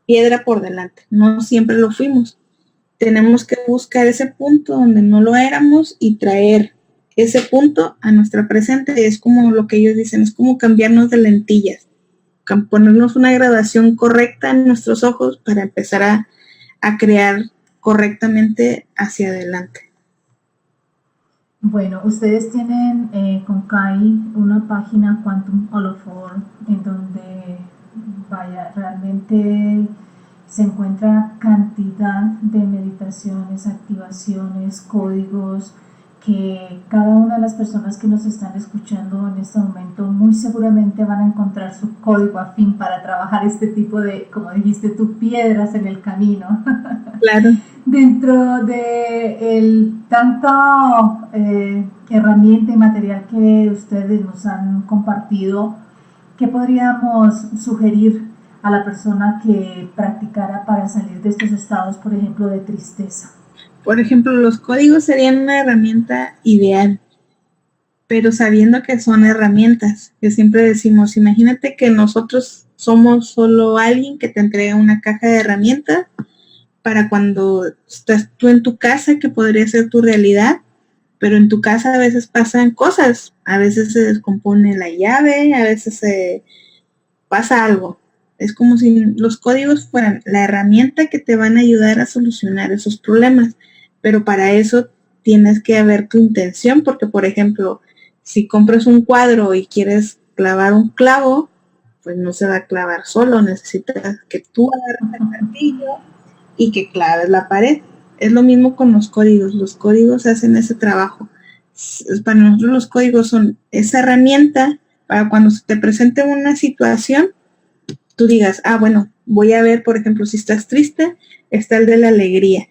piedra por delante, no siempre lo fuimos. Tenemos que buscar ese punto donde no lo éramos y traer ese punto a nuestra presente. Es como lo que ellos dicen, es como cambiarnos de lentillas, ponernos una graduación correcta en nuestros ojos para empezar a crear correctamente hacia adelante. Bueno, ustedes tienen con Kai una página Quantum Holophore en donde vaya, realmente se encuentra cantidad de meditaciones, activaciones, códigos que cada una de las personas que nos están escuchando en este momento muy seguramente van a encontrar su código afín para trabajar este tipo de, como dijiste tú, piedras en el camino. Claro. Dentro de el tanto herramienta y material que ustedes nos han compartido, ¿qué podríamos sugerir a la persona que practicara para salir de estos estados, por ejemplo, de tristeza? Por ejemplo, los códigos serían una herramienta ideal, pero sabiendo que son herramientas, que siempre decimos, imagínate que nosotros somos solo alguien que te entrega una caja de herramientas para cuando estás tú en tu casa, que podría ser tu realidad, pero en tu casa a veces pasan cosas, a veces se descompone la llave, a veces se pasa algo. Es como si los códigos fueran la herramienta que te van a ayudar a solucionar esos problemas, pero para eso tienes que haber tu intención, porque por ejemplo, si compras un cuadro y quieres clavar un clavo, pues no se va a clavar solo, necesitas que tú agarres el martillo y que claves la pared. Es lo mismo con los códigos hacen ese trabajo. Para nosotros los códigos son esa herramienta para cuando se te presente una situación, tú digas, bueno, voy a ver, por ejemplo, si estás triste, está el de la alegría.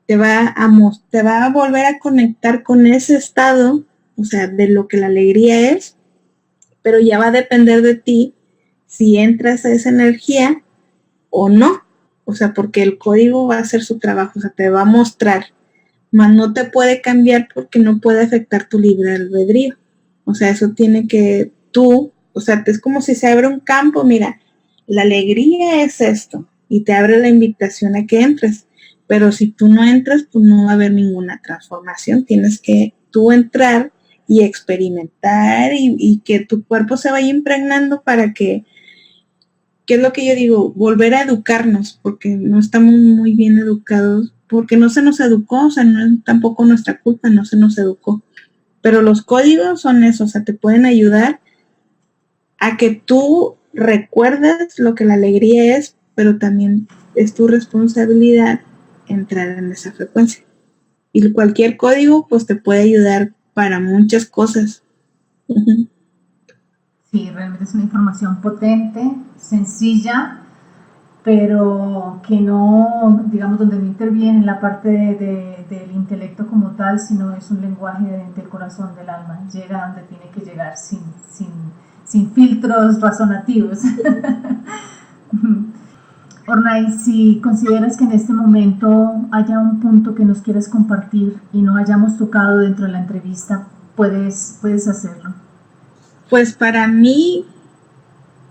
Te va a volver a conectar con ese estado, o sea, de lo que la alegría es, pero ya va a depender de ti si entras a esa energía o no. O sea, porque el código va a hacer su trabajo, o sea, te va a mostrar, mas no te puede cambiar porque no puede afectar tu libre albedrío. O sea, eso tiene que tú, o sea, es como si se abre un campo, mira, la alegría es esto, y te abre la invitación a que entres. Pero si tú no entras, pues no va a haber ninguna transformación. Tienes que tú entrar y experimentar y que tu cuerpo se vaya impregnando para que, ¿qué es lo que yo digo? Volver a educarnos, porque no estamos muy bien educados, porque no se nos educó, o sea, no es tampoco nuestra culpa, no se nos educó. Pero los códigos son eso, o sea, te pueden ayudar a que tú recuerdes lo que la alegría es, pero también es tu responsabilidad entrar en esa frecuencia. Y cualquier código, pues te puede ayudar para muchas cosas. Uh-huh. Sí, realmente es una información potente, sencilla, pero que no, digamos, donde no interviene en la parte del intelecto como tal, sino es un lenguaje del corazón, del alma. Llega donde tiene que llegar sin filtros razonativos. Ornay, si consideras que en este momento haya un punto que nos quieras compartir y no hayamos tocado dentro de la entrevista, puedes hacerlo. Pues para mí,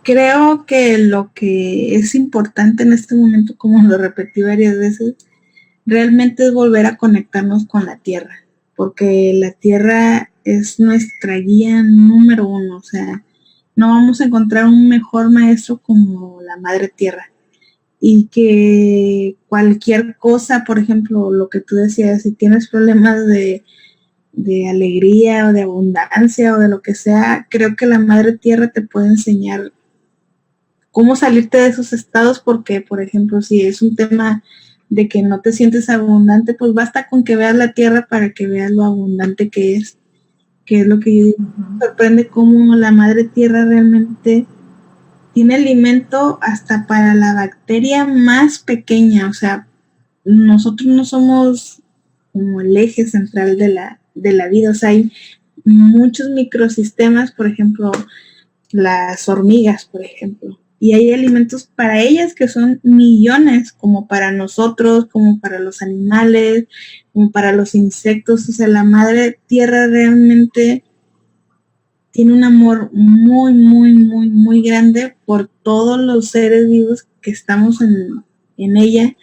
creo que lo que es importante en este momento, como lo repetí varias veces, realmente es volver a conectarnos con la tierra, porque la tierra es nuestra guía número uno, o sea, no vamos a encontrar un mejor maestro como la madre tierra. Y que cualquier cosa, por ejemplo, lo que tú decías, si tienes problemas de alegría o de abundancia o de lo que sea, creo que la madre tierra te puede enseñar cómo salirte de esos estados, porque, por ejemplo, si es un tema de que no te sientes abundante, pues basta con que veas la tierra para que veas lo abundante que es lo que yo digo. Uh-huh. Sorprende cómo la madre tierra realmente tiene alimento hasta para la bacteria más pequeña, o sea, nosotros no somos como el eje central de la vida, o sea, hay muchos microsistemas, por ejemplo, las hormigas, por ejemplo, y hay alimentos para ellas que son millones, como para nosotros, como para los animales, como para los insectos, o sea, la madre tierra realmente tiene un amor muy, muy, muy, muy grande por todos los seres vivos que estamos en ella,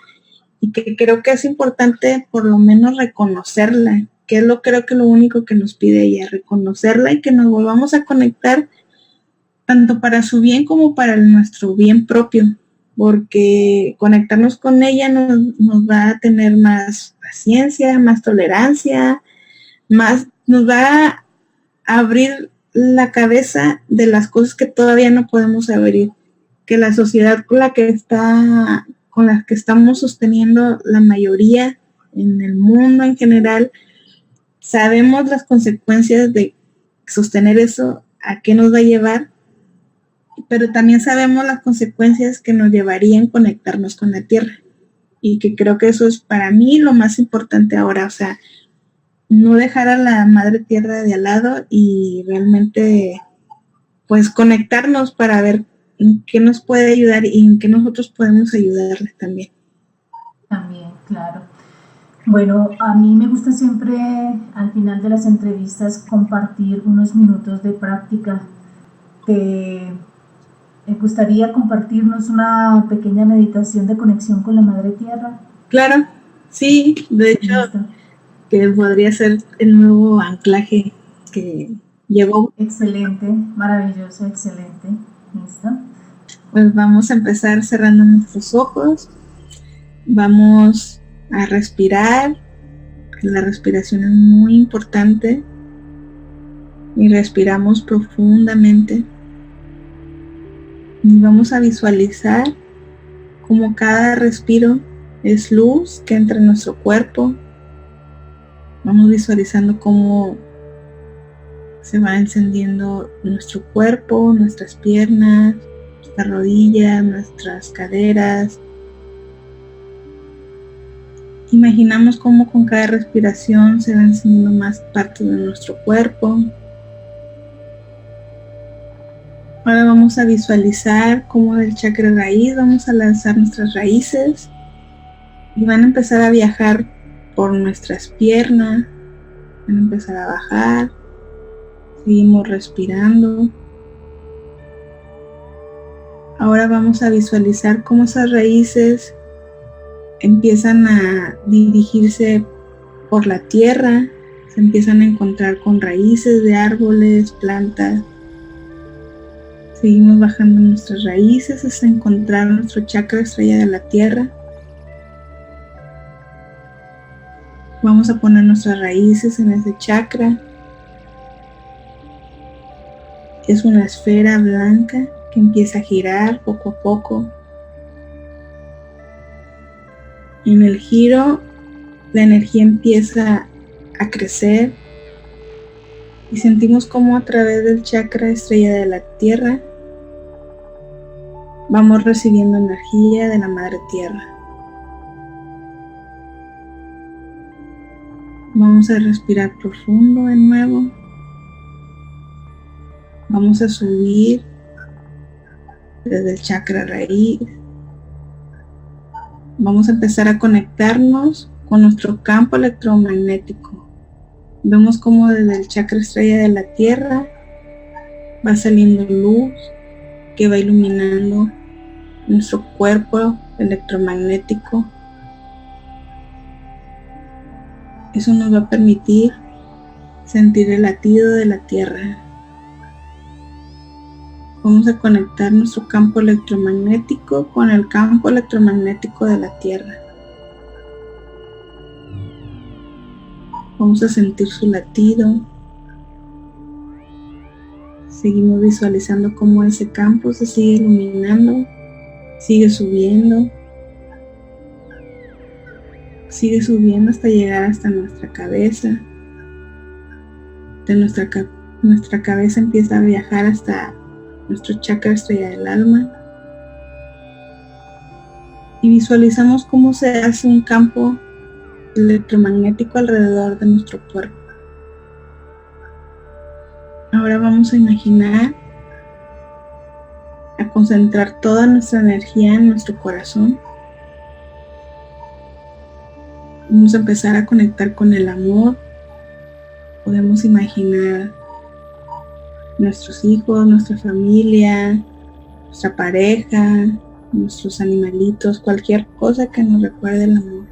y que creo que es importante por lo menos reconocerla, que es creo que lo único que nos pide ella, reconocerla y que nos volvamos a conectar tanto para su bien como para nuestro bien propio, porque conectarnos con ella nos va a tener más paciencia, más tolerancia, nos va a abrir la cabeza de las cosas que todavía no podemos abrir, que la sociedad con la que estamos sosteniendo la mayoría en el mundo en general, sabemos las consecuencias de sostener eso, a qué nos va a llevar, pero también sabemos las consecuencias que nos llevarían conectarnos con la tierra. Y que creo que eso es para mí lo más importante ahora, o sea, no dejar a la madre tierra de al lado y realmente pues conectarnos para ver en qué nos puede ayudar y en qué nosotros podemos ayudarle también. También, claro. Bueno, a mí me gusta siempre al final de las entrevistas compartir unos minutos de práctica. ¿Te gustaría compartirnos una pequeña meditación de conexión con la Madre Tierra? Claro, sí, de hecho, Listo. que podría ser el nuevo anclaje que llevó. Excelente, maravilloso, excelente. Listo. Pues vamos a empezar cerrando nuestros ojos. Vamos a respirar. La respiración es muy importante. Y respiramos profundamente. Y vamos a visualizar cómo cada respiro es luz que entra en nuestro cuerpo. Vamos visualizando cómo se va encendiendo nuestro cuerpo, nuestras piernas, nuestras rodillas, nuestras caderas. Imaginamos cómo con cada respiración se va encendiendo más partes de nuestro cuerpo. Ahora vamos a visualizar cómo del chakra raíz vamos a lanzar nuestras raíces y van a empezar a viajar por nuestras piernas, van a empezar a bajar. Seguimos respirando. Ahora vamos a visualizar cómo esas raíces empiezan a dirigirse por la tierra, se empiezan a encontrar con raíces de árboles, plantas. Seguimos bajando nuestras raíces hasta encontrar nuestro chakra estrella de la tierra. Vamos a poner nuestras raíces en ese chakra. Es una esfera blanca que empieza a girar poco a poco. En el giro, la energía empieza a crecer y sentimos como a través del chakra estrella de la tierra vamos recibiendo energía de la Madre Tierra. Vamos a respirar profundo de nuevo. Vamos a subir desde el chakra raíz. Vamos a empezar a conectarnos con nuestro campo electromagnético. Vemos como desde el chakra estrella de la tierra va saliendo luz que va iluminando nuestro cuerpo electromagnético. Eso nos va a permitir sentir el latido de la tierra. Vamos a conectar nuestro campo electromagnético con el campo electromagnético de la tierra. Vamos a sentir su latido. Seguimos visualizando cómo ese campo se sigue iluminando, sigue subiendo hasta llegar hasta nuestra cabeza. De nuestra cabeza empieza a viajar hasta nuestro chakra estrella del alma. Y visualizamos cómo se hace un campo electromagnético alrededor de nuestro cuerpo. Ahora vamos a imaginar, a concentrar toda nuestra energía en nuestro corazón. Vamos a empezar a conectar con el amor. Podemos imaginar nuestros hijos, nuestra familia, nuestra pareja, nuestros animalitos, cualquier cosa que nos recuerde el amor.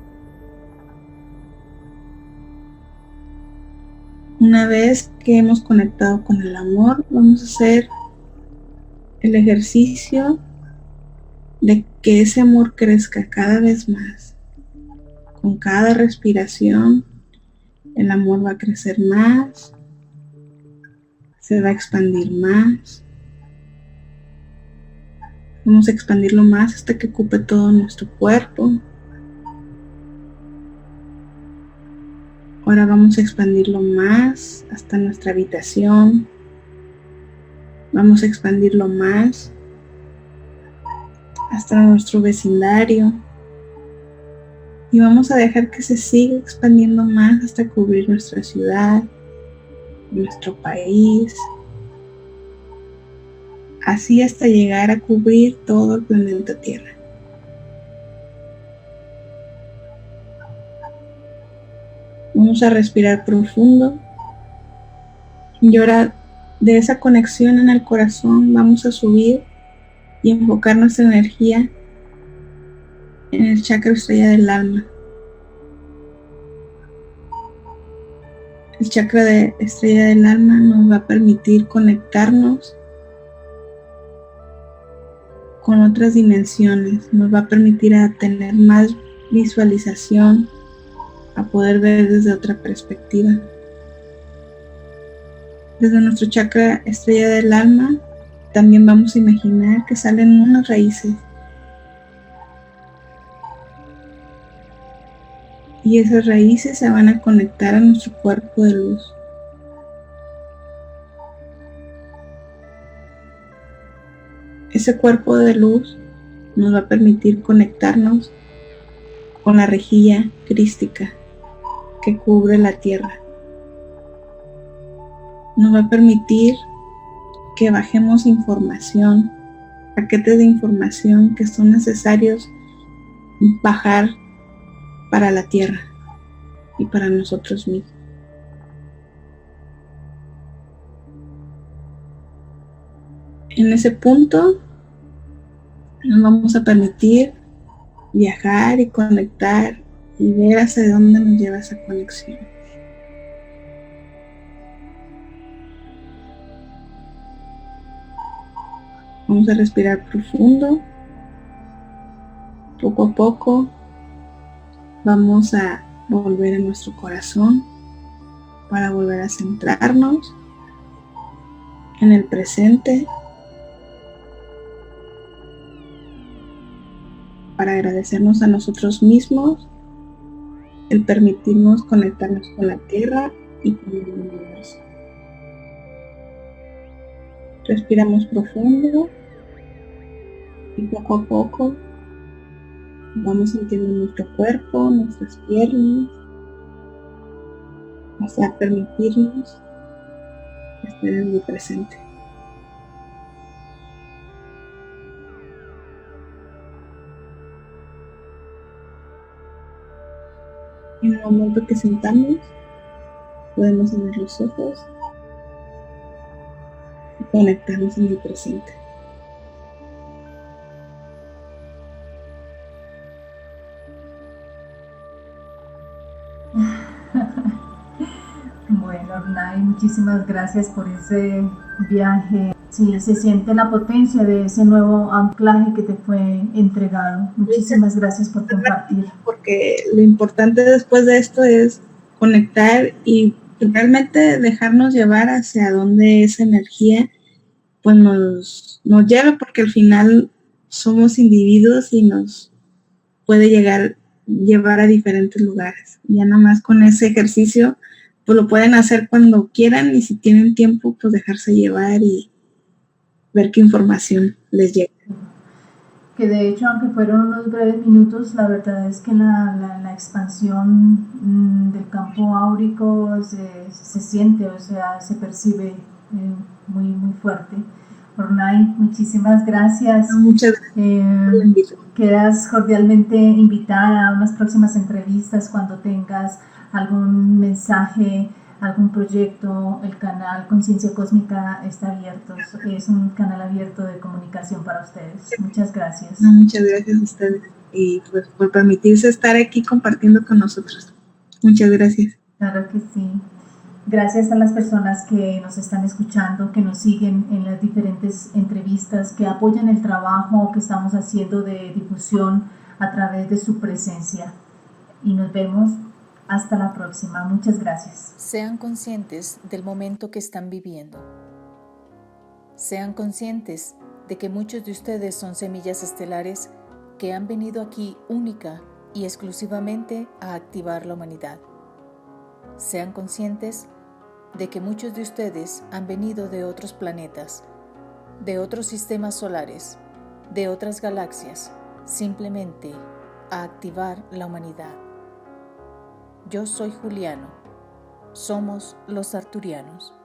Una vez que hemos conectado con el amor, vamos a hacer el ejercicio de que ese amor crezca cada vez más. Con cada respiración, el amor va a crecer más, se va a expandir más. Vamos a expandirlo más hasta que ocupe todo nuestro cuerpo. Ahora vamos a expandirlo más hasta nuestra habitación. Vamos a expandirlo más hasta nuestro vecindario. Y vamos a dejar que se siga expandiendo más hasta cubrir nuestra ciudad, nuestro país. Así hasta llegar a cubrir todo el planeta Tierra. Vamos a respirar profundo. Y ahora de esa conexión en el corazón vamos a subir y enfocar nuestra energía en el chakra estrella del alma. El chakra de estrella del alma nos va a permitir conectarnos con otras dimensiones, nos va a permitir a tener más visualización, a poder ver desde otra perspectiva. Desde nuestro chakra estrella del alma también vamos a imaginar que salen unas raíces. Y esas raíces se van a conectar a nuestro cuerpo de luz. Ese cuerpo de luz nos va a permitir conectarnos con la rejilla crística que cubre la tierra. Nos va a permitir que bajemos información, paquetes de información que son necesarios bajar para la tierra y para nosotros mismos. En ese punto nos vamos a permitir viajar y conectar y ver hacia dónde nos lleva esa conexión. Vamos a respirar profundo. Poco a poco vamos a volver a nuestro corazón para volver a centrarnos en el presente, para agradecernos a nosotros mismos el permitirnos conectarnos con la tierra y con el universo. Respiramos profundo y poco a poco vamos sintiendo nuestro cuerpo, nuestras piernas, hasta permitirnos estar en el presente. En el momento que sentamos, podemos abrir los ojos y conectarnos en el presente. Bueno, Ornay, muchísimas gracias por ese viaje. Sí, se siente la potencia de ese nuevo anclaje que te fue entregado. Muchísimas gracias por compartir. Porque lo importante después de esto es conectar y realmente dejarnos llevar hacia donde esa energía pues nos lleva, porque al final somos individuos y nos puede llevar a diferentes lugares. Ya nada más con ese ejercicio pues lo pueden hacer cuando quieran, y si tienen tiempo pues dejarse llevar y ver qué información les llega. Que de hecho, aunque fueron unos breves minutos, la verdad es que la expansión del campo áurico se siente, o sea, se percibe muy, muy fuerte. Ornay, muchísimas gracias. Muchas gracias. Quedas cordialmente invitada a unas próximas entrevistas cuando tengas algún mensaje, algún proyecto. El canal Conciencia Cósmica está abierto, es un canal abierto de comunicación para ustedes. Muchas gracias. Muchas gracias a ustedes y pues por permitirse estar aquí compartiendo con nosotros. Muchas gracias. Claro que sí. Gracias a las personas que nos están escuchando, que nos siguen en las diferentes entrevistas, que apoyan el trabajo que estamos haciendo de difusión a través de su presencia. Y nos vemos hasta la próxima. Muchas gracias. Sean conscientes del momento que están viviendo. Sean conscientes de que muchos de ustedes son semillas estelares que han venido aquí única y exclusivamente a activar la humanidad. Sean conscientes de que muchos de ustedes han venido de otros planetas, de otros sistemas solares, de otras galaxias, simplemente a activar la humanidad. Yo soy Juliano. Somos los Arturianos.